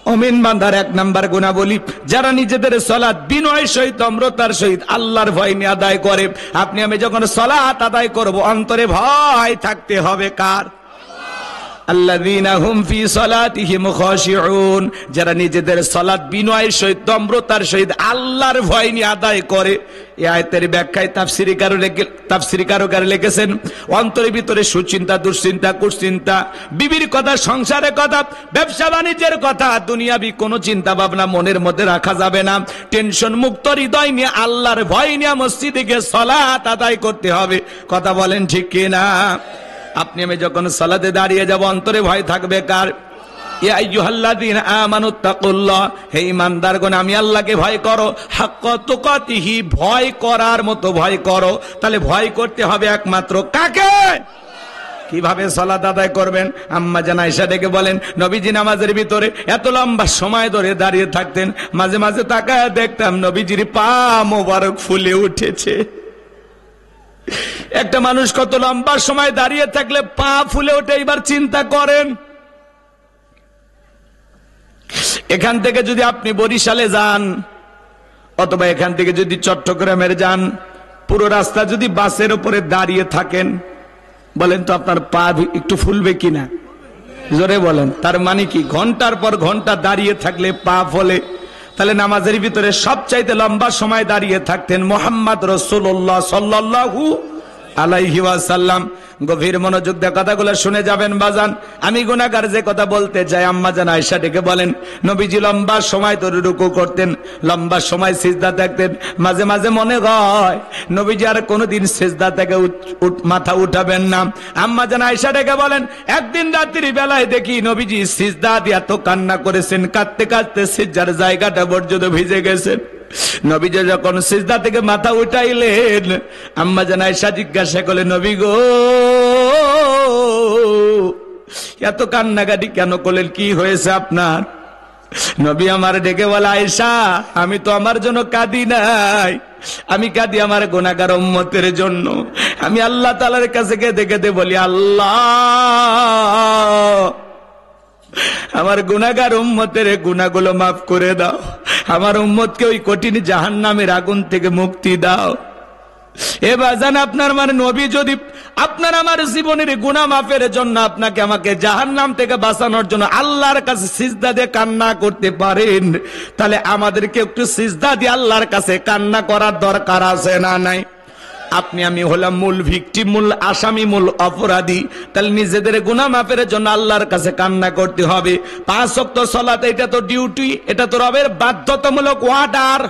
মুমিন বান্দার 1 নাম্বার গুণাবলী, যারা নিজেদের সালাত বিনয় সহিত নম্রতার সহিত আল্লাহর ভয় নিয়ে আদায় করে। আপনি আমি যখন সালাত আদায় করব, অন্তরে ভয় থাকতে হবে কার? আল্লাযীনা হুম ফি সালাতিহিম খাশিউন, যারা নিজেদের সালাত বিনয়ের সহিত নম্রতার সহিত আল্লাহর ভয় নিয়ে আদায় করে। এই আয়াতের ব্যাখ্যায় তাফসীরকাররা লিখেছেন, অন্তরের ভিতরে সুচিন্তা, দুশ্চিন্তা, কুশ্চিন্তা, বিবির কথা, সংসারের কথা, ব্যবসা বাণিজ্যের কথা, দুনিয়াবি কোনো চিন্তা ভাবনা মনের মধ্যে রাখা যাবে না। টেনশন মুক্ত হৃদয় নিয়ে আল্লাহর ভয় নিয়ে মসজিদে গিয়ে সালাত আদায় করতে হবে। কথা বলেন ঠিক কিনা? আপনি আমি যখন সালাতে দাঁড়িয়ে যাব, অন্তরে ভয় থাকবে কার? ইয়া আইয়ুহাল্লাযীনা আমানুত্তাকুল্লাহ, হে ঈমানদারগণ, আমি আল্লাহকে ভয় করো। হাক্কা তুকাতিহি, ভয় করার মতো ভয় করো। তাহলে ভয় করতে হবে একমাত্র কাকে? কিভাবে সালাত আদায় করবেন? আম্মা জান আয়েশা ডেকে বলেন, নবীজি নামাজের ভিতরে এত লম্বা সময় ধরে দাঁড়িয়ে থাকতেন, মাঝে মাঝে তাকায় দেখতাম নবীজির পা মোবারক ফুলে উঠেছে। একটা মানুষ কত লম্বা সময় দাঁড়িয়ে থাকলে পা ফুলে ওঠে, এবার চিন্তা করেন। এখান থেকে যদি আপনি বরিশালে যান, অথবা এখান থেকে যদি চট্টগ্রামের যান, পুরো রাস্তা যদি বাসের উপরে দাঁড়িয়ে থাকেন, বলেন তো আপনার পা একটু ফুলবে কিনা? জোরে বলেন। তার মানে কি? ঘন্টার পর ঘন্টা দাঁড়িয়ে থাকলে পা ফলে। তাহলে নামাজের ভিতরে সবচাইতে লম্বা সময় দাঁড়িয়ে থাকতেন মুহাম্মদ রাসূলুল্লাহ সাল্লাল্লাহু আলাইহি ওয়াসাল্লাম। গভীর মনোযোগ দিয়ে কথাগুলো শুনে যাবেন বাজান। আমি গুনাহগার যে কথা বলতে চাই, আম্মা জান আয়েশা ডেকে বলেন, নবীজি লম্বা সময় ধরে রুকু করতেন, লম্বা সময় সিজদা থাকতেন। মাঝে মাঝে মনে হয় নবীজি আর কোনোদিন সিজদা থেকে মাথা উঠাবেন না। আম্মা জান আয়েশা ডেকে বলেন, একদিন রাত্রি বেলায় দেখি নবীজি সিজদা দিয়ে এত কান্না করেছেন, কাঁদতে কাঁদতে সিজদার জায়গাটা পর্যন্ত ভিজে গেছেন। নবীজি যখন সিজদা থেকে মাথা উঠাইলেন, আম্মা জান আয়েশা জিজ্ঞাসা করলেন, নবী গো, এত কান্নাকাটি কেন করলেন? কি হয়েছে আপনার? নবী আমার ডেকে বলে, আয়েশা, আমি তো আমার জন্য কাঁদি নাই, আমি কাঁদি আমার গুনাহগার উম্মতের জন্য। আমি আল্লাহ তাআলার কাছে কেঁদে কেঁদে বলি, আল্লাহ, আমার গুনাহগার উম্মতের গুনাহগুলো মাফ করে দাও, আমার উম্মতকে ওই কঠিন জাহান্নামের আগুন থেকে মুক্তি দাও। এ বাজান, আপনার মানে নবী যদি আপনার আমার জীবনের গুনাহ মাফের জন্য আপনাকে আমাকে জাহান্নাম থেকে বাঁচানোর জন্য আল্লাহর কাছে সিজদা দিয়ে কান্না করতে পারেন, তাহলে আমাদেরকে একটু সিজদা দিয়ে আল্লাহর কাছে কান্না করার দরকার আছে না নাই? আপনি আমি হলাম মূল ভিকটিম, মূল আসামি, মূল অপরাধী। তাহলে নিজেদের গুনাহ মাফের জন্য আল্লাহর কাছে কান্না করতে হবে। 5 ওয়াক্ত সালাত, এটা তো ডিউটি, এটা তো রবের বাধ্যতামূলক অর্ডার।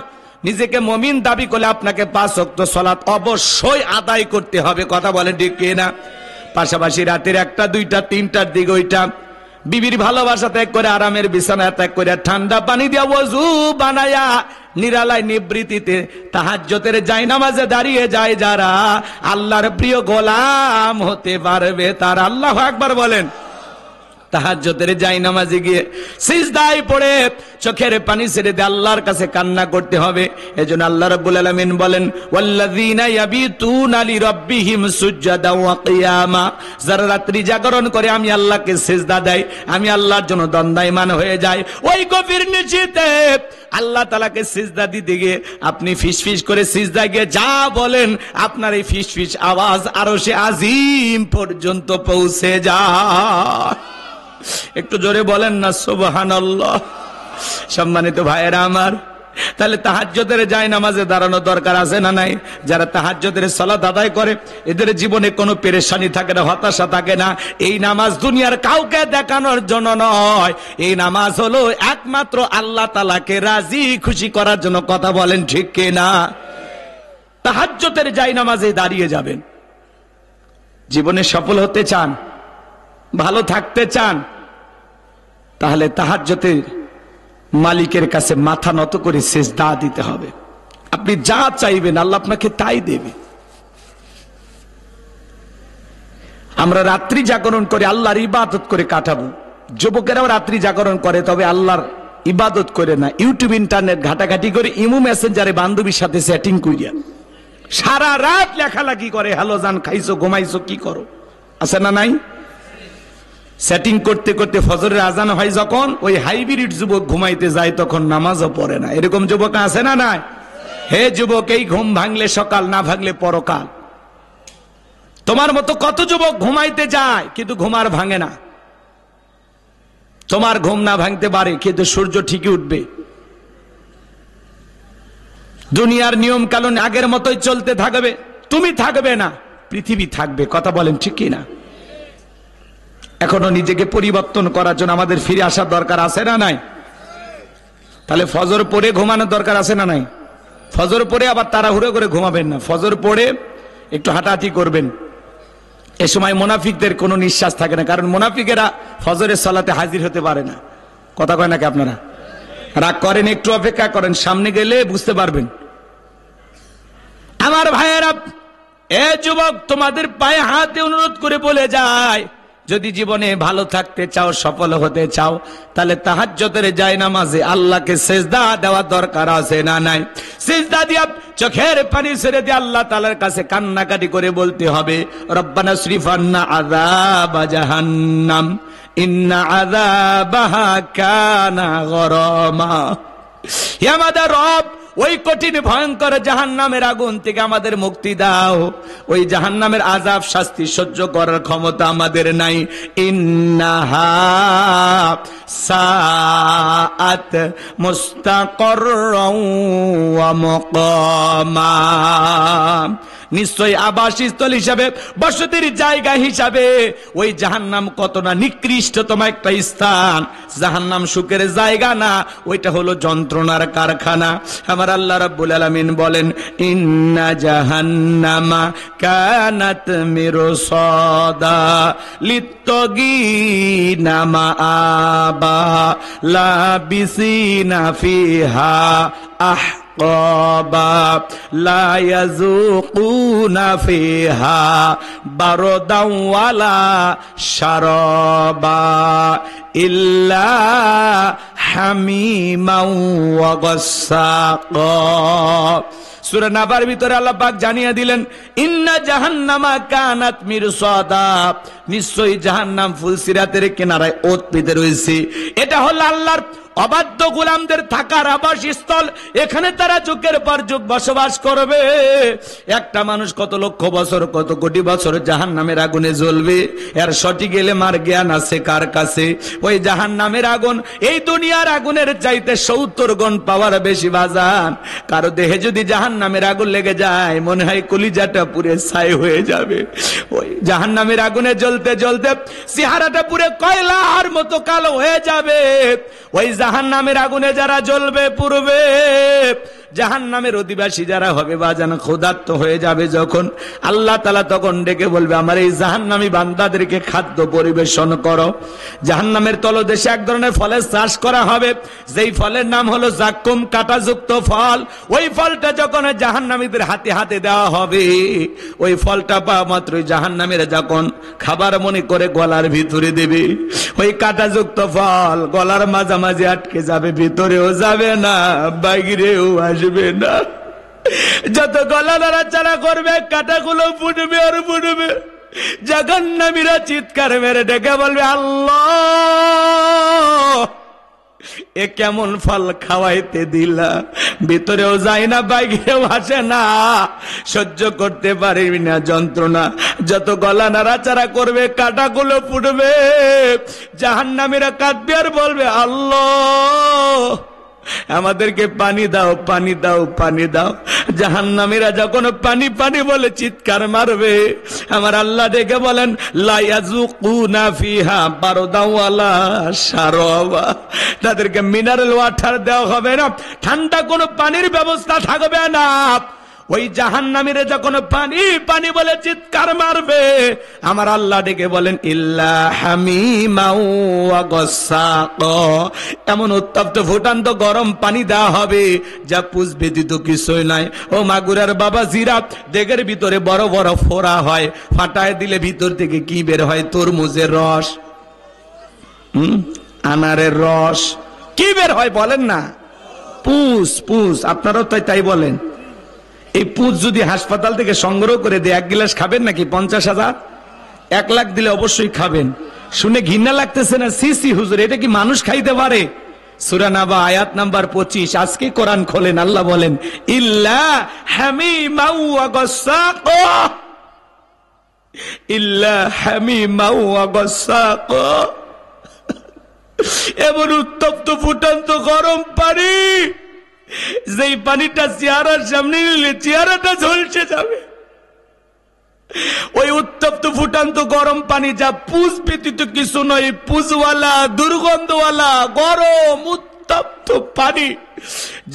নিজেকে মুমিন দাবি করলে আপনাকে 5 ওয়াক্ত সালাত অবশ্যই আদায় করতে হবে। কথা বলেন ঠিক কিনা? পাশাপাশি রাতের 1টা 2টা 3টার দিকে ওইটা বিবির ভালোবাসা ত্যাগ করে, আরামের বিছানা ত্যাগ করে, ঠান্ডা পানি দিয়া ওযু বানায়া নিরালায় নিবৃত্তিতে তাহাজ্জুদের জায়নামাজে দাঁড়িয়ে যায় যারা, আল্লাহর প্রিয় গোলাম হতে পারবে তারা। আল্লাহু আকবার বলেন। তাহাজ্জুদের জায়নামাজে গিয়ে সিজদায় পড়ে চোখের পানি ছেড়ে দিয়ে আল্লাহর কাছে কান্না করতে হবে। এজন্য আল্লাহ রাব্বুল আলামিন বলেন, ওয়াল্লাযীনা ইয়াবিতুনা লিরাব্বিহিম সুজদাও ওয়া কিয়ামা, যারা রাত্রি জাগরণ করে আমি আল্লাহকে সিজদা দেয়, আমি আল্লাহর জন্য দণ্ডায়মান হয়ে যায়, ওই গভীর নিশিতে আল্লাহ তাআলাকে সিজদা দিতে গিয়ে আপনি ফিসফিস করে সিজদা গিয়ে যা বলেন, আপনার এই ফিসফিস আওয়াজ আরশে আজিম পর্যন্ত পৌঁছে যায়। একটু জোরে বলেন না সুবহানাল্লাহ। সম্মানিত ভাইয়েরা আমার, তাহলে তাহাজ্জুদের জায়নামাজে দাঁড়ানো দরকার আছে না নাই? যারা তাহাজ্জুদের সালাত আদায় করে এদের জীবনে কোনো পেরেশানি থাকে না, হতাশা থাকে না। এই নামাজ দুনিয়ার কাউকে দেখানোর জন্য নয়, এই নামাজ হলো একমাত্র আল্লাহ তাআলাকে রাজি খুশি করার জন্য। কথা বলেন ঠিক কিনা? তাহাজ্জুদের জায়নামাজে দাঁড়িয়ে যাবেন। জীবনে সফল হতে চান, ভালো থাকতে চান, তাহলে তাহাজ্জুদের মালিকের কাছে মাথা নত করে সিজদা দিতে হবে। আপনি যা চাইবেন আল্লাহ আপনাকে তাই দেবে। আমরা রাত্রি জাগরণ করে আল্লাহর ইবাদত করে কাটাবো। যুবকেরাও রাত্রি জাগরণ করে, তবে আল্লাহর ইবাদত করে না, ইউটিউব ইন্টারনেট ঘাটাঘাটি করে, ইমো মেসেঞ্জারে বান্ধবীর সাথে সেটিং করিয়া সারা রাত লেখালেখি করে, হ্যালো জান খাইছো ঘুমাইছো কি করো, আছে না নাই? সেটিং করতে করতে ফজরের আজান হয় যখন, ওই হাইব্রিড যুবক ঘুমাইতে যায় তখন নামাজও পড়ে না। এরকম যুবক আছে না নাই? হে যুবক, এই ঘুম ভাঙলে সকাল, না ভাঙলে পরকাল। তোমার মতো কত যুবক ঘুমাইতে যায় কিন্তু ঘুমার ভাঙে না। তোমার ঘুম না ভাঙতে পারে কিন্তু সূর্য ঠিকই উঠবে। দুনিয়ার নিয়ম কানুন আগের মতোই চলতে থাকবে, তুমি থাকবে না, পৃথিবী থাকবে। কথা বলেন ঠিক কিনা? এখনো নিজেকে পরিবর্তন করার জন্য আমাদের ফিরে আসার দরকার আছে না নাই? তাহলে ফজর পড়ে ঘুমানোর দরকার আছে না নাই? ফজর পড়ে আবার তাড়াহুড়ো করে ঘুমাবেন না, ফজর পড়ে একটু হাঁটাহাঁটি করবেন। এ সময় মুনাফিকদের কোনো নিঃশ্বাস থাকে না, কারণ মুনাফিকেরা ফজরের সালাতে হাজির হতে পারে না। কথা কয় নাকি আপনারা? রাগ করেন, একটু অপেক্ষা করেন, সামনে গেলে বুঝতে পারবেন। আমার ভাইয়েরা, এ যুবক, তোমাদের পায়ে হাতে অনুরোধ করে বলে যায়, যদি জীবনে ভালো থাকতে চাও, সফল হতে চাও, তাহলে তাহাজ্জুদের জায়নামাজে আল্লাহকে সিজদা দেওয়া দরকার আছে না নাই? সিজদা দিয়া চোখের পানি ছেড়ে দিয়ে আল্লাহ তাআলার কাছে কান্নাকাটি করে বলতে হবে, রব্বানা সরিফ আন্না আযাবা জাহান্নাম ইন্না আযাবাহা কানা গরামা। হে আমাদের রব, ওই কঠিন ভয়ঙ্কর জাহান্নামের আগুন থেকে আমাদের মুক্তি দাও। ওই জাহান্নামের আযাব শাস্তি সহ্য করার ক্ষমতা আমাদের নাই। ইন্নাহা সাআত মুস্তাকাররাও ওয়া মুকামা, নিশ্চয় আবাসস্থল হিসাবে, বসতির জায়গা হিসাবে ওই জাহান্নাম কত না নিকৃষ্টতম একটা স্থান। জাহান্নাম সুখের জায়গা না, ওইটা হলো যন্ত্রণার কারখানা। আমার আল্লাহ রাব্বুল আলামিন বলেন, ইন্না জাহান্নামা কানাত মিরসাদা লিত্তাগিনা মাআবা লাবিসিনা ফিহা আহকাবা লা ইয়াযুকুনা ফিহা বারদাও ওয়ালা শারাবা ইল্লা হামিমাও ওয়া গাসসাকা। সূরা নাবার ভিতরে আল্লাহ পাক জানিয়ে দিলেন, ইন্না জাহান্নামা কানাত মিরসাদা, নিশ্চয়ই জাহান্নাম ফুলসিরাতের কিনারায় ওত পেতে রয়েছে। এটা হলো আল্লাহর অবাধ্য গোলামদের থাকার আবাসস্থল। এখানে তারা যুগের পর যুগ বসবাস করবে। একটা মানুষ কত লক্ষ বছর, কত কোটি বছর জাহান্নামের আগুনে জ্বলবে, এর সঠিক এলেমার জ্ঞান আছে কার কাছে? ওই জাহান্নামের আগুন এই দুনিয়ার আগুনের চাইতে 70 গুণ পাওয়ার বেশি বাজান। কারো দেহে যদি জাহান্নামের আগুন লেগে যায়, মনে হয় কলিজাটা পুরে ছাই হয়ে যাবে। ওই জাহান্নামের আগুনে জ্বলতে জ্বলতে চেহারাটা পুরে কয়লার মতো কালো হয়ে যাবে। ওই জাহান্নামের আগুনে যারা জ্বলবে পুড়বে, জাহান্নামের অধিবাসী যারা হবে বাজান ক্ষুধার্ত হয়ে যাবে যখন, আল্লাহ তাআলা তখন ডেকে বলবে, আমার এই জাহান্নামী বান্দাদেরকে খাদ্য পরিবেশন করো। জাহান্নামের তলদেশে এক ধরনের ফলের চাষ করা হবে, যেই ফলের নাম হলো জাক্কুম, কাঁটাযুক্ত ফল। ওই ফলটা যখন জাহান্নামীদের হাতে হাতে দেওয়া হবে, ওই ফলটা পাওয়া মাত্রই জাহান্নামীরা যখন খাবার মনে করে গলার ভিতরে দেবে, ওই কাঁটাযুক্ত ফল গলার মাঝামাঝি আটকে যাবে, ভিতরেও যাবে না, বাইরেও আসবে না। যত গলা নাড়াচাড়া করবে কাঁটাগুলো ফুটবে আর ফুটবে। জাহান্নামীরা চিৎকার মেরে ডেকে বলবে, আল্লাহ, এ কেমন ফল খাওয়াইতে দিলা, ভিতরেও যায় না, বাইরেও আসে না, সহ্য করতে পারবি না যন্ত্রণা। যত গলা নাড়াচাড়া করবে কাঁটাগুলো ফুটবে। জাহান্নামীরা কাঁদবে আর বলবে, আল্লাহ, আমাদেরকে পানি দাও, পানি দাও, পানি দাও। জাহান্নামীরা যখন পানি পানি বলে চিৎকার মারবে, আমার আল্লাহ ডেকে বলেন, লা ইয়াযুকুনা ফিহা বারদাও ওয়ালা শারাবা, তাদেরকে মিনারেল ওয়াটার দেওয়া হবে না, ঠান্ডা কোনো পানির ব্যবস্থা থাকবে না। ওই জাহান্নামীরা যখন পানি পানি বলে চিৎকার মারবে, আমার আল্লাহ ডেকে বলেন, ইল্লা হামিমাও ওয়া গাসসাকা, এমন উত্তপ্ত ফুটান্ত গরম পানি দেওয়া হবে যা পুষ ব্যতীত কিছুই নাই। ও মাগুরার বাবা জিরা, দেগের ভিতরে বড় বড় ফোড়া হয়, ফাটায় দিলে ভিতর থেকে কি বের হয়? তরমুজের রস, আনারের রস, কি বের হয় বলেন না? পুষ। পুষ, আপনারাও তাই বলেন। এই পুষ যদি হাসপাতাল থেকে সংগ্রহ করে দেয়, 1 গ্লাস খাবেন নাকি? 50,000, 1 লাখ দিলে অবশ্যই খাবেন। শুনে ঘৃণা লাগতেছে না? সি হুজুর, এটা কি মানুষ খাইতে পারে? সূরা নাবা আয়াত নাম্বার 25। আজকে কোরআন খোলেন, আল্লাহ বলেন, ইল্লা হামিমাও ওয়া গাসসাকা, ইল্লা হামিমাও ওয়া গাসসাকা, এমন উত্তপ্ত ফুটন্ত গরম পানি, যেই পানিটা চেহারার সামনে নিলে চেহারাটা ঝলসে যাবে। ওই উত্তপ্ত ফুটান্ত গরম পানি যা পুষ ব্যতীত কিছু নয়, পুষওয়ালা, দুর্গন্ধওয়ালা, গরম উত্তপ্ত পানি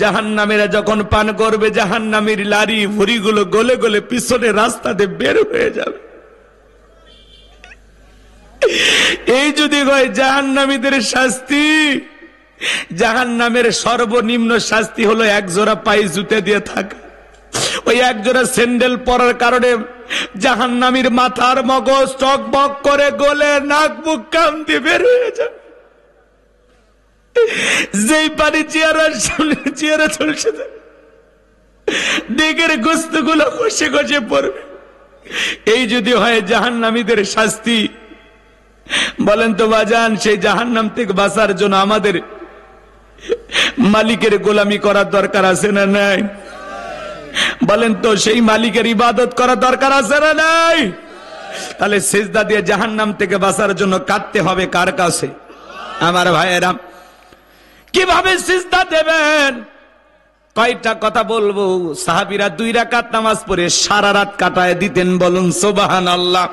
জাহান্নামীরা যখন পান করবে, জাহান্নামীর লারি ভুঁড়িগুলো গলে গলে পিছনে রাস্তাতে বের হয়ে যাবে। এই যদি হয় জাহান্নামীদের শাস্তি, জাহান্নামের সর্বনিম্ন শাস্তি হলো 1 জোড়া পায়ে জুতে দিয়ে থাকা। ওই 1 জোড়া স্যান্ডেল পরার কারণে জাহান্নামীর মাথার মগজ টকবক করে গলে নাক মুখ কান দিয়ে বের হয়ে যায়। যেই পানি চেয়ারা চলছে, দিকের গোস্ত গুলো খসে খসে পড়বে। এই যদি হয় জাহান্নামীদের শাস্তি, বলেন তো বাজান, সেই জাহান্নাম থেকে বাঁচার জন্য আমাদের মালিকের গোলামি করার দরকার আছে না নাই? বলেন তো, সেই মালিকের ইবাদত করার দরকার আছে না নাই? তাহলে সিজদা দিয়ে জাহান্নাম থেকে বাঁচার জন্য কাঁদতে হবে কার কাছে? আমার ভাইয়েরা, কিভাবে সিজদা দেবেন? কয়টা কথা বলবো। সাহাবীরা 2 রাকাত নামাজ পড়ে সারা রাত কাটায় দিতেন, বলুন সুবহানাল্লাহ।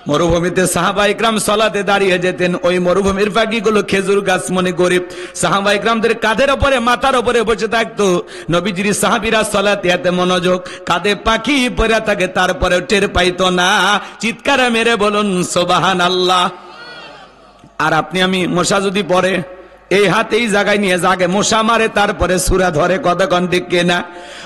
মরুভূমিতে সাহাবা ইকরাম সালাতে দাঁড়িয়ে যেতেন। ওই মরুভূমির পাখিগুলো খেজুর গাছ মনে করে সাহাবা ইকরামদের কাঁধের উপরে, মাথার উপরে বসে থাকতো। নবীজির সাহাবীরা সালাতে এত মনোযোগ, কাঁধে পাখি পড়ে থাকে, তারপরে টের পাইতো না। চিৎকার মেরে বলুন সুবহানাল্লাহ। আর আপনি আমি মশা যদি পড়ে, এই হাত এই জায়গায় নিয়ে জাগে মশা মারে, তারপরে সূরা ধরে, কতক্ষণ ঠিক কিনা?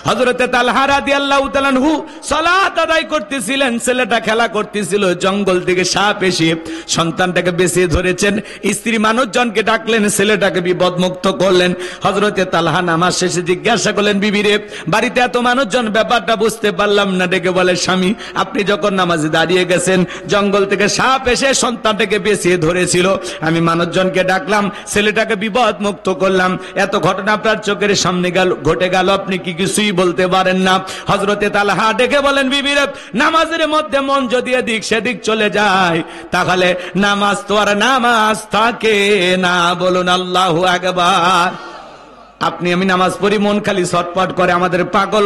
হযরতে তালহা রাদিয়াল্লাহু তাআলা আনহু সালাত আদায় করতেছিলেন, ছেলেটা খেলা করতেছিল, জঙ্গল থেকে সাপ এসে সন্তানটাকে বেঁচে ধরেছেন। স্ত্রী মানুষজনকে ডাকলেন, ছেলেটাকে বিপদমুক্ত করলেন। হযরতে তালহা নামাজ শেষে জিজ্ঞাসা করলেন, বিবি রে, বাড়িতে এত মানুষজন, ব্যাপারটা বুঝতে পারলাম না। ডেকে বলে, স্বামী, আপনি যখন নামাজে দাঁড়িয়ে গেছেন, জঙ্গল থেকে সাপ এসে সন্তানটাকে বেঁচে ধরেছিল, আমি মানুষজনকে ডাকলাম, ছেলেটাকে বিপদ মুক্ত করলাম। এত ঘটনা আপনার চোখের সামনে ঘটে গেল, আপনি কি কিছুই বলতে পারেন না? হযরতে তালহা ডেকে বলেন, বিবিরে, নামাজের মধ্যে মন যদি এদিক সেদিক চলে যায়, তাহলে নামাজ তো আর নামাজ থাকে না। বলুন আল্লাহু আকবার। আপনি আমি নামাজ পড়ি, মন খালি ছটপট করে। আমাদের পাগল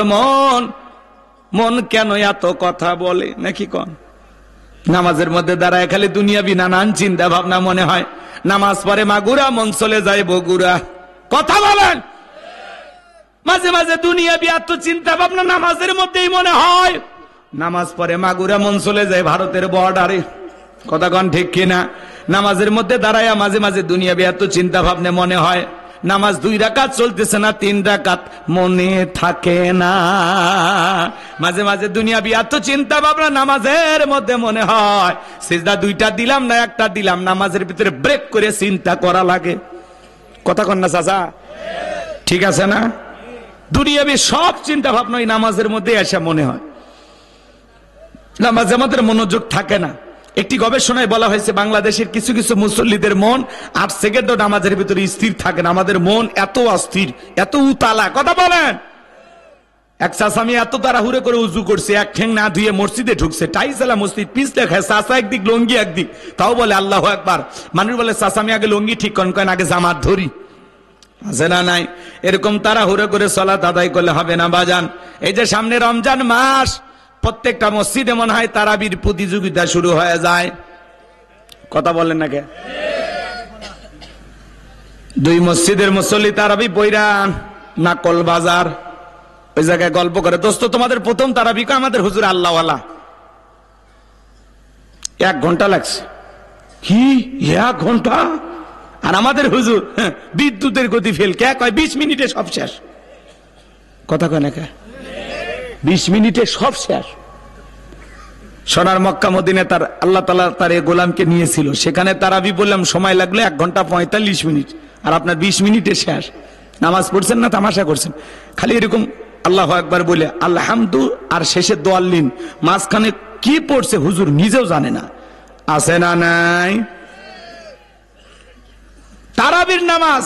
মন কেন এত কথা বলে নাকি কোন? নামাজের মধ্যে দাঁড়ায় খালি দুনিয়াবি নানান চিন্তা ভাবনা মনে হয়। নামাজ পড়ে মাগুরা, মন চলে যায় বগুড়া। কথা বলেন। মাঝে মাঝে দুনিয়াবি এত চিন্তা ভাবনা নামাজের মধ্যেই মনে হয়। নামাজ পড়ে মাগুরা, মন চলে যায় ভারতের বর্ডারে। কথা কন ঠিক কিনা? নামাজের মধ্যে দাঁড়ায় মাঝে মাঝে দুনিয়াবি এত চিন্তা ভাবনা মনে হয়। নামাজ 2 রাকাত চলতেছে না 3 রাকাত, মনে থাকে না। মাঝে মাঝে দুনিয়াবি এত চিন্তা ভাবনা নামাজের মধ্যে মনে হয় সিজদা 2টা দিলাম না 1টা দিলাম। নামাজের ভিতরে ব্রেক করে চিন্তা করা লাগে। কথা কন না চাচা, ঠিক আছে না? দুনিয়াবি সব চিন্তা ভাবনা ওই নামাজের মধ্যে এসে মনে হয়। নামাজে আমাদের মনোযোগ থাকে না। একটি গবেষণায় বলা হয়েছে বাংলাদেশের কিছু কিছু মুসল্লিদের মন 8 সেকেন্ডও নামাজের ভিতরে স্থির থাকে না। আমাদের মন এত অস্থির, এত উতালা। কথা বলেন। এক চাষামি এত তাড়াহুড়ো করে উজু করছে, এক ঠ্যাং না ধুয়ে মসজিদে ঢুকছে, টাইসালা মসজিদ পিছলে খায়, চাষা একদিক লঙ্গি একদিক, তাও বলে আল্লাহু আকবার। মানুষ বলে চাষামি আগে লঙ্গি ঠিক করেন, আগে জামাত ধরি। আছে না নাই? এরকম তাড়াহুড়ো করে সালাত আদায় করলে হবে না বাজান। এই যে সামনে রমজান মাস, প্রত্যেকটা মসজিদে মনে হয় তারাবির প্রতিযোগিতা শুরু হয়ে যায়। কথা বলেন না কে? 2 মসজিদের মুসল্লি তারাবি পইরা নাকল বাজার ওই জায়গায় গল্প করে, দোস্ত তোমাদের প্রথম তারাবি কো? আমাদের হুজুর আল্লাহওয়ালা, 1 ঘন্টা লাগছে। কি 1 ঘন্টা? আর আমাদের হুজুর বিদ্যুতের গতি ফেল, কে কয় 20 মিনিটে সব শেষ। কথা কয় না কে? 20 মিনিটে সব শেষ। সোনার মক্কা মদিনে তার আল্লাহ তাআলা তার এই গোলামকে নিয়েছিল, সেখানে তারাবি বললাম সময় লাগলো 1 ঘন্টা 45 মিনিট, আর আপনার 20 মিনিটে শেষ। নামাজ পড়ছেন না তামাশা করছেন? খালি এরকম আল্লাহু আকবার বলে আলহামদু আর শেষে দোয়াল্লিন, মাঝখানে কি পড়ছে হুজুর নিজেও জানে না। আছে না নাই? তারাবির নামাজ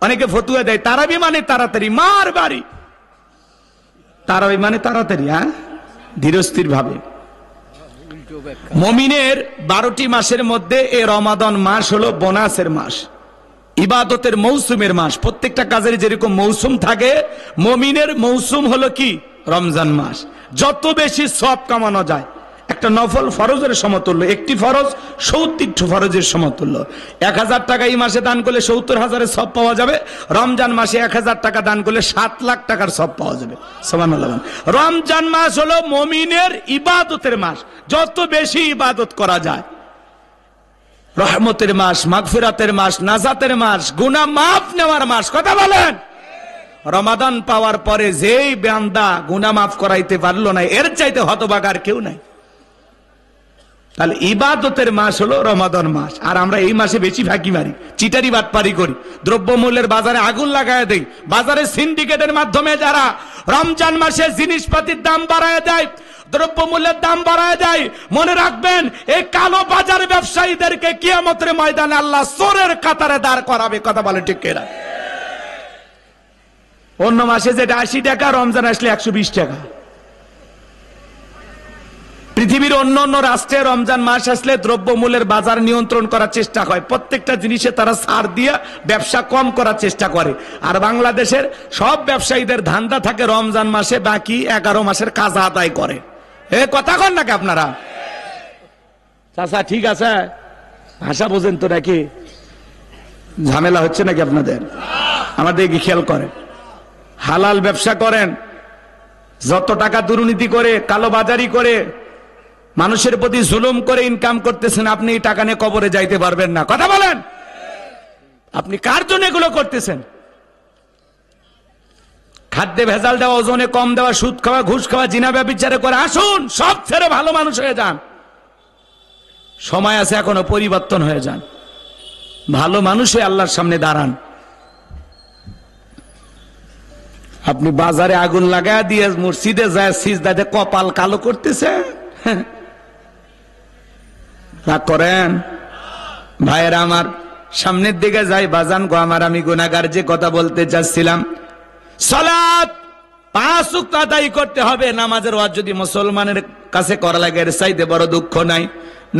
অনেকে ফতুয়া দেয় তারাবি মানে তাড়াতাড়ি, মার বাড়ি। তারাবি মানে তাড়াতাড়ি, হ্যাঁ, ধীরস্থির ভাবে। মুমিনের 12টি মাসের মধ্যে এই রমাদান মাস হলো বোনাসের মাস, ইবাদতের মৌসুমের মাস। প্রত্যেকটা কাজের যেরকম মৌসুম থাকে, মুমিনের মৌসুম হলো কি? রমজান মাস। যত বেশি সওয়াব কামানো যায়, একটা নফল ফরজের সমতুল্য, একটি ফরজ 70 ফরজের সমতুল্য। 1000 টাকা এই মাসে দান করলে 70,000-এর সওয়াব পাওয়া যাবে। রমজান মাসে 1000 টাকা দান করলে 7 লাখ টাকার সওয়াব পাওয়া যাবে। সুবহানাল্লাহ। রমজান মাস হলো মুমিনের ইবাদতের মাস। যত বেশি ইবাদত করা যায়, রহমতের মাস, মাগফিরাতের মাস, নাজাতের মাস, গুনাহ মাফ নেওয়ার মাস। কথা বলেন। রমাদান পাওয়ার পরে যেই বান্দা গুনাহ মাফ করাইতে পারলো না, এর চাইতে হতভাগা আর কেউ নাই। তাহলে ইবাদতের মাস হলো রমাদান মাস। আর আমরা এই মাসে বেশি ফাঁকি মারি, চিটারি বাটপারি করি, দ্রব্যমূল্যের বাজারে আগুন লাগায় দেই। বাজারে সিন্ডিকেটের মাধ্যমে যারা রমজান মাসে জিনিসপাতির দাম বাড়ায় দেয়, দ্রব্যমূল্যের দাম বাড়ায় দেয়, মনে রাখবেন এই কালো বাজার ব্যবসায়ীদেরকে কিয়ামতের ময়দানে আল্লাহ চোরের কাতারে দাঁড় করাবে। কথা বলে ঠিক কিনা? অন্য মাসে যেটা 80 টাকা, রমজান আসলে 120 টাকা। পৃথিবীর অন্য অন্য রাষ্ট্রে রমজান মাস আসলে দ্রব্যমূল্যের বাজার নিয়ন্ত্রণ করার চেষ্টা হয়, প্রত্যেকটা জিনিসে তারা ছাড় দিয়ে ব্যবসা কম করার চেষ্টা করে। আর বাংলাদেশের সব ব্যবসায়ীদের ধান্দা থাকে রমজান মাসে বাকি 11 মাসের কাজা আদায় করে। এ কথা কন নাকি আপনারা? চাচা ঠিক আছে, ভাষা বোঝেন তো নাকি? ঝামেলা হচ্ছে নাকি আপনাদের? আমাদের কি খেয়াল করেন? হালাল ব্যবসা করেন, যত টাকা দুর্নীতি করে, কালোবাজারি করে, মানুষের প্রতি জুলুম করে ইনকাম করতেছেন, আপনি এই টাকা নিয়ে কবরে যাইতে পারবেন না। কথা বলেন। আপনি কার জন্য এগুলো করতেছেন? খাদ্যে ভেজাল দেওয়া, ওজনে কম দেওয়া, সুদ খাওয়া, ঘুষ খাওয়া, জিনা ব্যভিচার করে। আসুন সব ছেড়ে ভালো মানুষ হয়ে যান। সময় আছে এখনো, পরিবর্তন হয়ে যান, ভালো মানুষ হয়ে আল্লাহর সামনে দাঁড়ান। আপনি বাজারে আগুন লাগায় দিয়ে মসজিদে যায় সিজদাতে কপাল কালো করতেছে, রাগ করেন? ভাইয়েরা আমার, সামনের দিকে যাই বাজান গো আমার। আমি গুনাহগার, যে কথা বলতে চাচ্ছিলাম, সালাত 5 ওয়াক্ত আদায় করতে হবে। নামাজের ওয়াজ যদি মুসলমানের কাছে করা লাগে, এর চাইতে বড় দুঃখ নাই।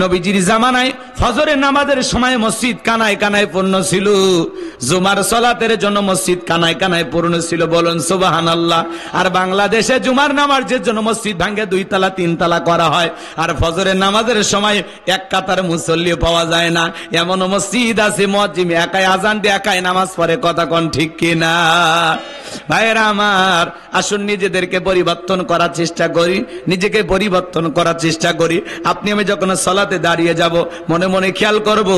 নবীজির জামানায় ফজরের নামাজের সময় মসজিদ কানায় কানায় পূর্ণ ছিল, জুমার সালাতের জন্য মসজিদ কানায় কানায় পূর্ণ ছিল। বলুন সুবহানাল্লাহ। আর বাংলাদেশে জুমার নামাজের জন্য মসজিদ ভাঙ্গে 2 তালা 3 তালা করা হয়, আর ফজরের নামাজের সময় এক কাতার মুসল্লি পাওয়া যায় না। এমন মসজিদ আছে মুয়াজ্জিন একাই আজান দিয়ে একাই নামাজ পড়ে। কথা কোন ঠিক কিনা? ভাইয়েরা আমার, আসুন নিজেদেরকে পরিবর্তন করার চেষ্টা করি, নিজেকে পরিবর্তন করার চেষ্টা করি। আপনি আমি যখন সালাত সলাতে দাঁড়িয়ে যাব, মনে মনে খেয়াল করব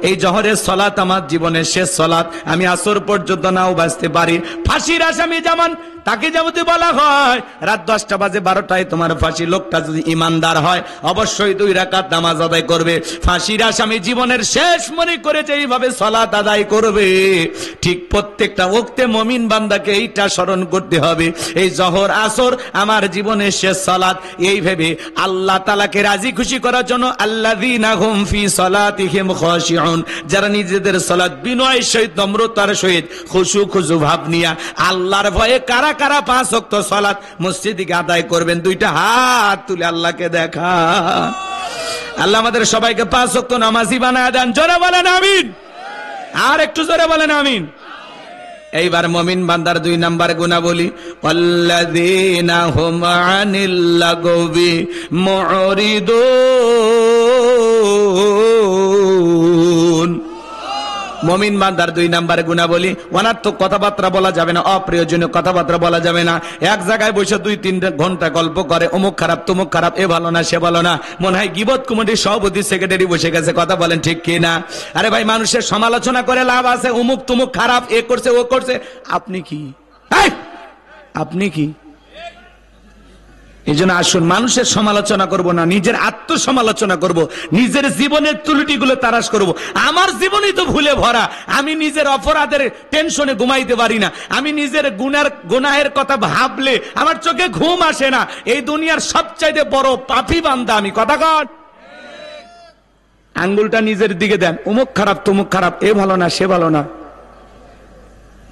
এই জহরের সলাত আমার জীবনের শেষ সলাত, আমি আসর পর্যন্ত নাও বাঁচতে পারি। ফাঁসির আসামি যেমন তাকে যেমন বলা হয় রাত 10টা বাজে 12টায় তোমার ফাঁসি, লোকটা যদি ইমানদার হয় অবশ্যই 2 রাকাত নামাজ আদায় করবে। ফাঁসির আসামি জীবনের শেষ মনে করেছে এইভাবে সালাত আদায় করবে। ঠিক প্রত্যেকটা ওয়াক্তে মুমিন বান্দাকে এইটা স্মরণ করতে হবে, এই জোহর আসর আমার জীবনের শেষ সালাত। এই ভেবে আল্লাহ তাআলাকে রাজি খুশি করার জন্য আল্লাযীনা হুম ফি সালাতিহিম খাশিউন, যারা নিজেদের সালাত বিনয়ের সহিত নম্রতার সহিত খুশু খুশু ভাব নিয়ে আল্লাহর ভয়ে কারা কারা 5 ওয়াক্ত সালাত মসজিদে আদায় করবেন, 2টা হাত তুলে আল্লাহকে দেখা। আল্লাহ আমাদের সবাইকে 5 ওয়াক্ত নামাজি বানায় দেন। জোরে বলেন আমিন, আর একটু জোরে বলেন আমিন। এইবার মুমিন বান্দার 2 নাম্বার গুণাবলী, আল্লাযীনা হুম আনিল লাগবি মুরিদুন। মুমিন বান্দার 2 নাম্বার গুণাবলী, অনার্থক কথাবার্তা বলা যাবে না, অপ্রয়োজনীয় কথাবার্তা বলা যাবে না। এক জায়গায় বসে 2-3 ঘন্টা গল্প করে, অমুক খারাপ তমুক খারাপ, এ ভালো না সে ভালো না, মনে হয় গীবত কমিটির সভাপতি সেক্রেটারি বসে গেছে। কথা বলেন ঠিক কি না? আরে ভাই, মানুষের সমালোচনা করে লাভ আছে? অমুক তমুক খারাপ, এ করছে ও করছে, আপনি কি? আপনি কি? এই জন্য আসুন, মানুষের সমালোচনা করব না, নিজের আত্মসমালোচনা করব, নিজের জীবনের ত্রুটিগুলো তারাশ করব। আমার জীবনই তো ভুলে ভরা, আমি নিজের অপরাধের টেনশনে ঘুমাইতে পারি না, আমি নিজের গুনাহের কথা ভাবলে আমার চোখে ঘুম আসে না। এই দুনিয়ার সবচাইতে বড় পাপী বান্দা আমি। কথা কন, আঙ্গুলটা নিজের দিকে দেন, অমুক খারাপ তমুক খারাপ, এ ভালো না সে ভালো না।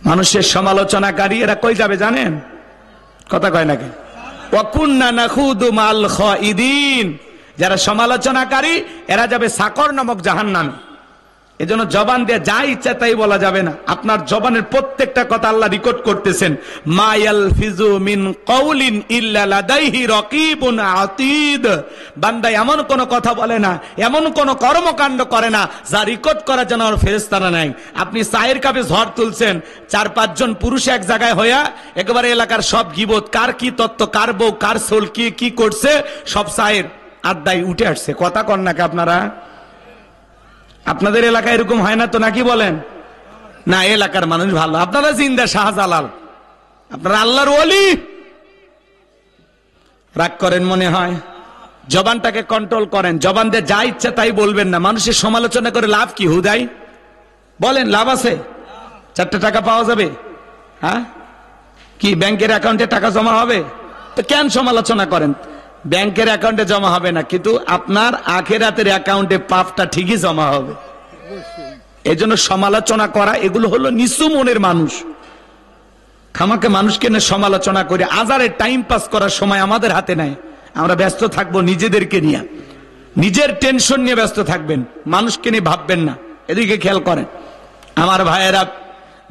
মানুষের সমালোচনাকারী এরা কই যাবে জানেন? কথা কয় নাকি? ওয়াকুন্না নাখুদু মাল খাইদিন, যারা সমালোচনাকারী এরা যাবে সাকর নামক জাহান্নামে। এজন্য জবান দিয়ে যা ইচ্ছা তাই বলা যাবে না। আপনার জবানের প্রত্যেকটা কথা আল্লাহ রেকর্ড করতেছেন। মা ইয়ালফিজু মিন কাউলিন ইল্লা লাদাইহি রাকিবুন আতীদ। বান্দা এমন কোন কথা বলে না, এমন কোন কর্মকাণ্ড করে না যা রেকর্ড করার জন্য আর ফেরেশতারা নাই। আপনি চায়ের কাপে ঝড় তুলছেন, 4-5 জন পুরুষ এক জায়গায় হইয়া একেবারে এলাকার সব গীবত, কার কি তত্ত্ব, কার বউ কার সোল কি কি করছে, সব চায়ের আড্ডায় উঠে আসছে। কথা কন নাকি আপনারা? আপনাদের এলাকায় এরকম হয় না তো নাকি বলেন? না, এলাকার মানুষ ভালো, আপনারা জিন্দা শাহজালাল, আপনারা আল্লাহর ওলি। রাগ করেন মনে হয়, জবানটাকে কন্ট্রোল করেন, জবান দিয়ে যা ইচ্ছা তাই বলবেন না। মানুষের সমালোচনা করে লাভ কি? হুদাই বলেন, লাভ আছে? 4 টাকা পাওয়া যাবে? হ্যাঁ, কি ব্যাংকের অ্যাকাউন্টে টাকা জমা হবে? তো কেন সমালোচনা করেন? ব্যাংকের অ্যাকাউন্টে জমা হবে না, কিন্তু আপনার আখিরাতের অ্যাকাউন্টে পাপটা ঠিকই জমা হবে। এই জন্য সমালোচনা করা এগুলো হলো নিচু মনের মানুষ। খামাকে মানুষকে নিয়ে সমালোচনা করে আজারের টাইম পাস করার সময় আমাদের হাতে নাই। আমরা ব্যস্ত থাকবো নিজেদেরকে নিয়ে, নিজের টেনশন নিয়ে ব্যস্ত থাকবেন, মানুষকে নিয়ে ভাববেন না। এদিকে খেয়াল করেন আমার ভাইয়েরা,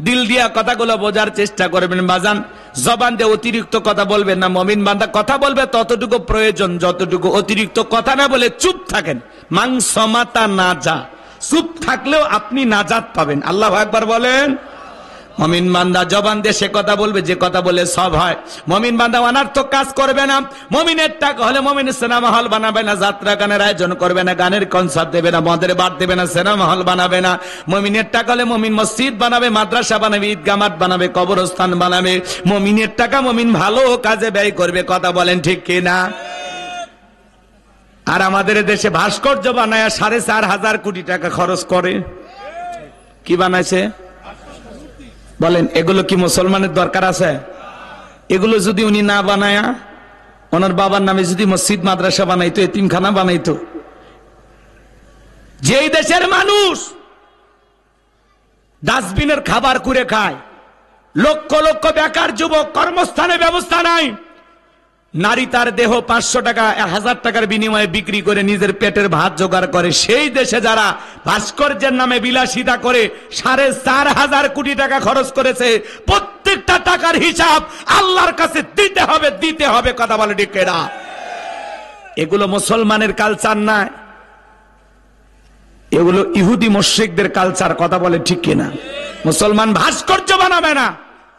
দিল দিয়া কথাগুলো বোঝার চেষ্টা করবেন। বাজান, জবান দিয়ে অতিরিক্ত কথা বলবেন না। মুমিন বান্দা কথা বলবে ততটুকু প্রয়োজন যতটুকু, অতিরিক্ত কথা না বলে চুপ থাকেন। মান সমাতা না যা, চুপ থাকলেও আপনি নাজাত পাবেন। আল্লাহু আকবার বলেন। মুমিন বান্দা জবান দিয়ে সে কথা বলবে যে কথা বলে সব হয়। মুমিন বান্দা অনার্থক কাজ করবে না। মুমিনের টাকা হলে মুমিনের সিনেমা হল বানাবে না, যাত্রা গানের আয়োজন করবে না, গানের কনসার্ট দেবে না, মদের বার দেবে না, সিনেমা হল বানাবে না। মুমিনের টাকা হলে মুমিন মসজিদ বানাবে, মাদ্রাসা বানাবে, ঈদগাহ মাঠ বানাবে, কবরস্থান বানাবে। মুমিনের টাকা মুমিন ভালো কাজে ব্যয় করবে। কথা বলেন ঠিক কি না? আর আমাদের দেশে ভাস্কর্য বানায় 4,500 কোটি টাকা খরচ করে। কি বানাইছে বলেন? এগুলো কি মুসলমানের দরকার আছে? এগুলো যদি উনি না বানায়া ওনার বাবার নামে যদি মসজিদ মাদ্রাসা বানাইতো, এতিমখানা বানাইতো। যেই দেশের মানুষ ডাস্টবিনের খাবার করে খায়, লক্ষ লক্ষ বেকার যুবক, কর্মস্থানের ব্যবস্থা নাই, নারী তার দেহ 500 টাকা 1000 টাকার বিনিময়ে বিক্রি করে নিজের পেটের ভাত জোগাড় করে, সেই দেশে যারা ভাস্কর্যের নামে বিলাসিতা করে 4,500 কোটি টাকা খরচ করেছে, প্রত্যেকটা টাকার হিসাব আল্লাহর কাছে দিতে হবে, দিতে হবে। কথা বলে ঠিক না? এগুলো মুসলমানের কালচার না, এগুলো ইহুদি মুশরিকদের কালচার। কথা বলে ঠিক কিনা? মুসলমান ভাস্কর্য বানাবে না,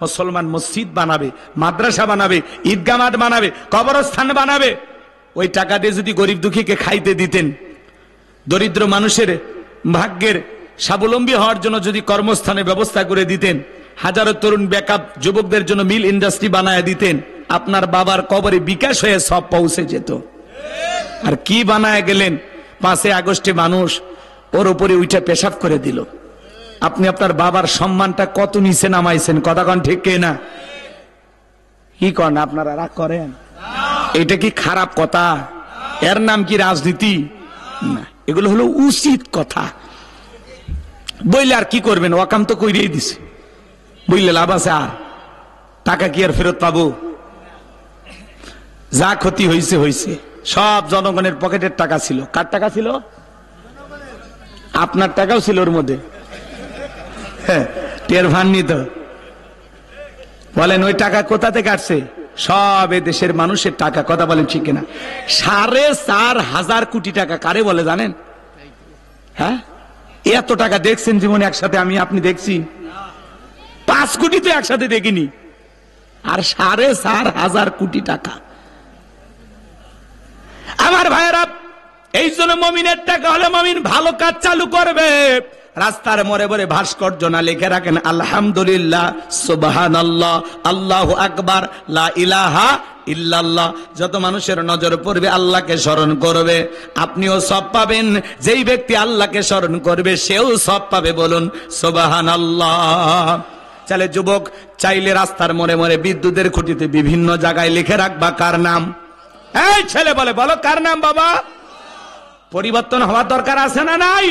মুসলমান মসজিদ বানাবে, মাদ্রাসা বানাবে, ঈদগাহ মাঠ বানাবে, কবরস্থান বানাবে। ওই টাকা দিয়ে যদি গরিব দুঃখীকে খাইতে দিতেন, দরিদ্র মানুষের ভাগ্যের স্বাবলম্বী হওয়ার জন্য যদি কর্মস্থানের ব্যবস্থা করে দিতেন, হাজারো তরুণ বেকআপ যুবকদের জন্য মিল ইন্ডাস্ট্রি বানায় দিতেন, আপনার বাবার কবরে বিকাশ হয়ে সব পৌঁছে যেত। আর কি বানায় গেলেন, 5 আগস্টে মানুষ ওর উপরে উঠে পেশাব করে দিল। আপনি আপনার বাবার সম্মানটা কত নিচে নামাইছেন, কথা কন ঠিক না? কি করেন আপনারা, রাগ করেন? এটা কি খারাপ কথা? এর নাম কি রাজনীতি? না, এগুলো হলো উচিত কথা। বইলে আর কি করবেন, ওয়াকাম তো কইরেই দিছে, বইলে লাভ আছে? আর টাকা কি আর ফেরত পাবো? যা ক্ষতি হয়েছে হয়েছে, সব জনগণের পকেটের টাকা ছিল। কার টাকা ছিল? আপনার টাকাও ছিল ওর মধ্যে। হ্যাঁ, টের ভাননি তো? বলেন ওই টাকা কোথা থেকে আসছে? সব এ দেশের মানুষের টাকা। কথা বলেন ঠিক কিনা? 4,500 কোটি টাকা কারে বলে জানেন? হ্যাঁ, এত টাকা দেখছেন জীবনে একসাথে? আমি আপনি দেখছি 5 কোটি তো একসাথে দেখিনি, আর 4,500 কোটি টাকা। আমার ভাইয়েরা, এই জন্য মমিনের টাকা হলে মমিন ভালো কাজ চালু করবে। রাস্তার মোড়ে মোড়ে ভাস্কর্য না লিখে রাখেন আলহামদুলিল্লাহ, সুবহানাল্লাহ, আল্লাহু আকবার, লা ইলাহা ইল্লাল্লাহ। যত মানুষের নজর পড়বে আল্লাহকে স্মরণ করবে, আপনিও সব পাবেন। যেই ব্যক্তি আল্লাহকে স্মরণ করবে সেও সব পাবে। বলুন সুবহানাল্লাহ। চাইলে যুবক চাইলে রাস্তার মোড়ে মোড়ে বিদ্যুতের খুঁটিতে বিভিন্ন জায়গায় লিখে রাখবা কার নাম। এই ছেলে বলে, বলো কার নাম বাবা? পরিবর্তন হওয়ার দরকার আছে না নাই?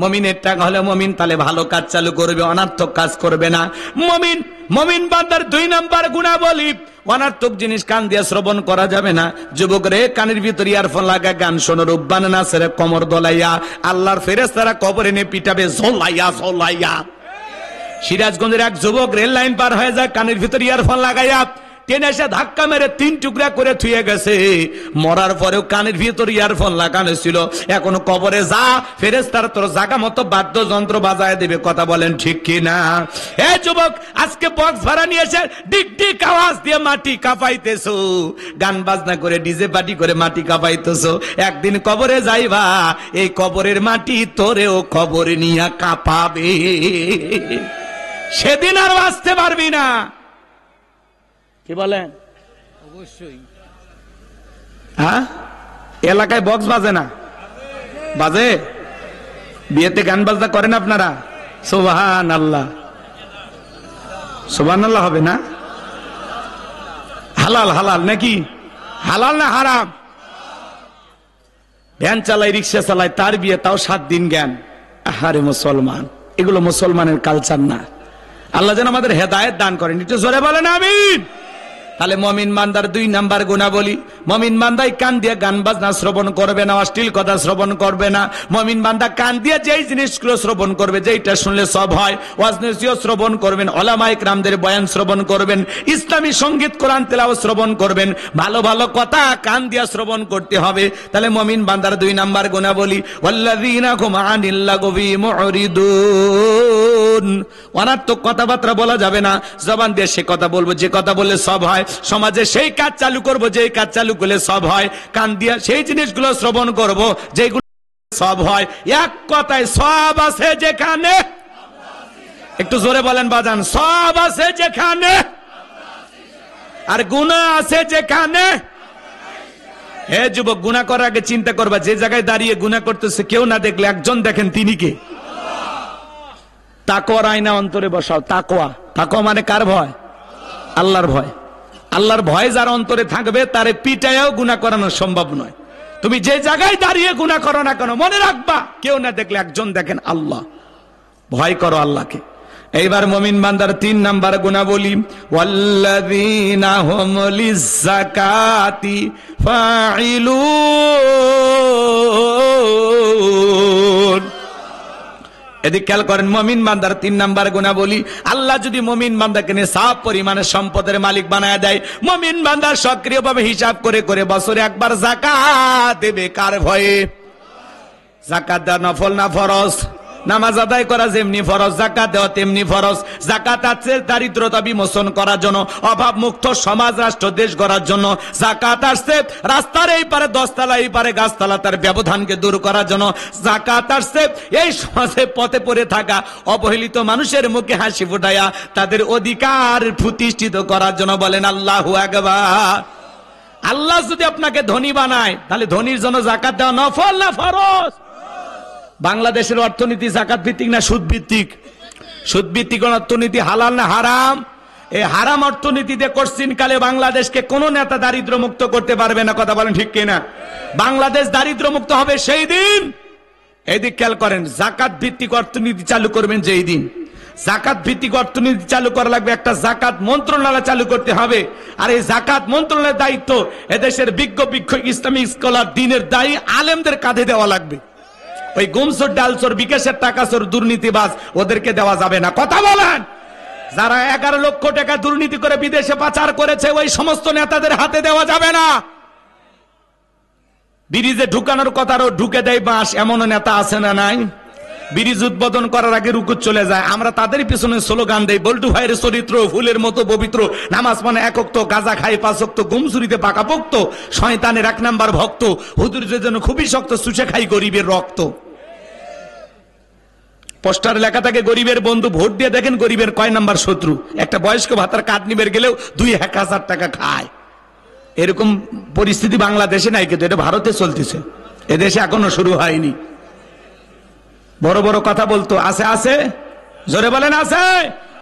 মমিনের টাকা হলে মমিন তাহলে ভালো কাজ চালু করবে, অনার্থক কাজ করবে না। মমিন বান্দার 2 নাম্বার গুণাবলী, অনার্থক জিনিস কান দিয়ে শ্রবণ করা যাবে না। যুবক রে, কানের ভিতর ইয়ারফোন লাগা গান শোনো, রূপবান নাচের কমর দলাইয়া, আল্লাহর ফেরেশতারা কবরে নে পিটাবে ঝোলাইয়া ঝোলাইয়া। সিরাজগঞ্জের এক যুবক রেল লাইন পার হয়ে যায়, কানের ভিতর ইয়ারফোন লাগাইয়া টেনে এসে ধাক্কা মেরে 3 টুকরা করে থুয়ে গেছে। মরার পরেও কানের ভিতর ইয়ারফোন লাগানো ছিল। এখন কবরে যা, ফেরেশতারা তোর জায়গা মতো বাদ্যযন্ত্র বাজায় দেবে। কথা বলেন ঠিক কি না? এ যুবক, আজকে বক্স ভাড়া নিয়ে এসে ডিক ডিক আওয়াজ দিয়ে মাটি কাঁপাইতেছো, গান বাজনা করে ডিজে পার্টি করে মাটি কাঁপাইতেছো। একদিন কবরে যাইবা, এই কবরের মাটি তোরেও কবরে নিয়ে কাঁপাবে। সেদিন আর বাঁচতে পারবি না। কি বলেন? অবশ্যই। হ্যাঁ, এলাকায় বক্স বাজে না? বাজে। বিয়েতে গান বাজনা করেন আপনারা? সুবহানাল্লাহ, সুবহানাল্লাহ হবে না? হালাল হালাল নাকি? হালাল না হারাম? ভ্যান চালাই, রিক্সা চালাই, তার বিয়ে, তাও 7 দিন জ্ঞান। আহারে মুসলমান, এগুলো মুসলমানের কালচার না। আল্লাহ যেন আমাদের হেদায়েত দান করেন। একটু জোরে বলেন আমিন। তাহলে মমিন বান্দার 2 নাম্বার গুণাবলী, মমিন বান্দাই কান দিয়ে গান বাজনা শ্রবণ করবে না, অশ্লীল কথা শ্রবণ করবে না। মমিন বান্দা কান দিয়ে যেই জিনিসগুলো শ্রবণ করবে, যেইটা শুনলে সব হয়, ওয়াজ নসিহত শ্রবণ করবেন, উলামায়ে কেরামদের বয়ান শ্রবণ করবেন, ইসলামী সঙ্গীত কোরআন তেলাওয়াত শ্রবণ করবেন, ভালো ভালো কথা কান দিয়ে শ্রবণ করতে হবে। তাহলে মমিন বান্দার 2 নাম্বার গুণাবলী, ওয়াল্লাযীনা হুম আনিল লাগবি মুরিদুন। অনার্থক কথাবার্তা বলা যাবে না, জবান দিয়ে সে কথা বলবো যে কথা বললে সব হয়। সমাজে সেই কাজ চালু করব যেই কাজ চালু করলে সব হয়। কান দিয়া সেই জিনিসগুলো শ্রবণ করব যেগুলো সব হয়। এক কথায় সব আছে যেখানে, একটু জোরে বলেন বাজান, সব আছে যেখানে, আর গুনাহ আছে যেখানে। হে যুবক, গুনাহ করার আগে চিন্তা করবা, যে জায়গায় দাঁড়িয়ে গুনাহ করতেছে কেউ না দেখলে একজন দেখেন, তিনি কে? তাকওয়ার আয়না অন্তরে বসাও। তাকওয়া, তাকওয়া মানে কার ভয়? আল্লাহর ভয়। আল্লাহর ভয় যার অন্তরে থাকবে তারে পিটাইয়াও গুনাহ করানো সম্ভব নয়। তুমি যে জায়গায় দাঁড়িয়ে গুনাহ করো না কেন, মনে রাখবা কেউ না দেখলে একজন দেখেন, আল্লাহ। ভয় করো আল্লাহকে। এইবার মুমিন বান্দার 3 নাম্বার গুণাবলী, ওয়াল্লাযীনা হুম লিয-যাকাতি ফাঈলুন। এদিকে খেয়াল করেন, মুমিন বান্দার 3 নাম্বার গুণাবলী, আল্লাহ যদি মুমিন বান্দাকে নিসাব পরিমাণে সম্পদের মালিক বানায় দেয়, মুমিন বান্দা সক্রিয়ভাবে হিসাব করে করে বছরে একবার যাকাত দেবে। কার ভয়ে? যাকাত দেওয়া নফল না ফরজ? নামাজ আদায় করা যেমনি ফরজ, যাকাত দেওয়া তেমনি ফরজ। যাকাত আছে দারিদ্রতা বিমোচন করার জন্য, অভাব মুক্ত সমাজ রাষ্ট্র দেশ গড়ার জন্য। যাকাত আসছে রাস্তার এই পারে দশতলা এই পারে গাছতলা তার ব্যবধানকে দূর করার জন্য। যাকাত আসছে এই সমাজে পথে পড়ে থাকা অবহেলিত মানুষের মুখে হাসি ফুটাইয়া তাদের অধিকার প্রতিষ্ঠিত করার জন্য। বলেন আল্লাহু আকবার। আল্লাহ যদি আপনাকে ধনী বানায় তাহলে ধনীর জন্য যাকাত দেওয়া নফল না ফরজ? বাংলাদেশের অর্থনীতি যাকাত ভিত্তিক না সুদ ভিত্তিক? সুদ ভিত্তিক অর্থনীতি হালাল না হারাম? এই হারাম অর্থনীতিতে কোশ্চিন কালে বাংলাদেশকে কোন নেতা দারিদ্র মুক্ত করতে পারবে না। কথা বলেন ঠিক কিনা? বাংলাদেশ দারিদ্র মুক্ত হবে সেই দিন, এইদিক খেয়াল করেন, যাকাত ভিত্তিক অর্থনীতি চালু করবেন যেই দিন। যাকাত ভিত্তিক অর্থনীতি চালু করা লাগবে, একটা যাকাত মন্ত্রণালয় চালু করতে হবে। আর এই যাকাত মন্ত্রণালয়ের দায়িত্ব এদেশের বিজ্ঞ ইসলামিক স্কলার দিনের দায়ী আলেমদের কাঁধে দেওয়া লাগবে। ওই গুমসুর ডালসোর বিকাশের টাকাসোর দুর্নীতিবাজ ওদেরকে দেওয়া যাবে না। কথা বলেন। যারা 11 লক্ষ টাকা দুর্নীতি করে বিদেশে পাচার করেছে ওই সমস্ত নেতাদের হাতে দেওয়া যাবে না। ব্রিজে ঢুকানোর কথারও ঢুকে দেয় বাঁশ, এমন নেতা আছে না নাই? ব্রিজ উদ্বোধন করার আগে রুকু চলে যায়, আমরা তাদের পিছনে স্লোগান দেই, বল্টু ভাইয়ের চরিত্র ফুলের মতো পবিত্র, নামাজ মানে একক তো, গাঁজা খাই 5 ওয়াক্ত, গুমসুরিতে পাকাপোক্ত, শয়তানের 1 নাম্বার ভক্ত, হুজুরের জন্য খুবই শক্ত, চুষে খাই গরিবের রক্ত। পোস্টার লেখা থাকে গরিবের বন্ধু, ভোট দিয়ে দেখেন গরিবের কয় নাম্বার শত্রু। একটা বয়স্ক ভাতার কার্ড নিবের গেলেও 2-1,000 টাকা খায়। এরকম পরিস্থিতি বাংলাদেশে নাই, কিন্তু এটা ভারতে চলতেছে, এদেশে এখনো শুরু হয়নি। বড় বড় কথা বলতো, আছে আছে, জোরে বলেন আছে।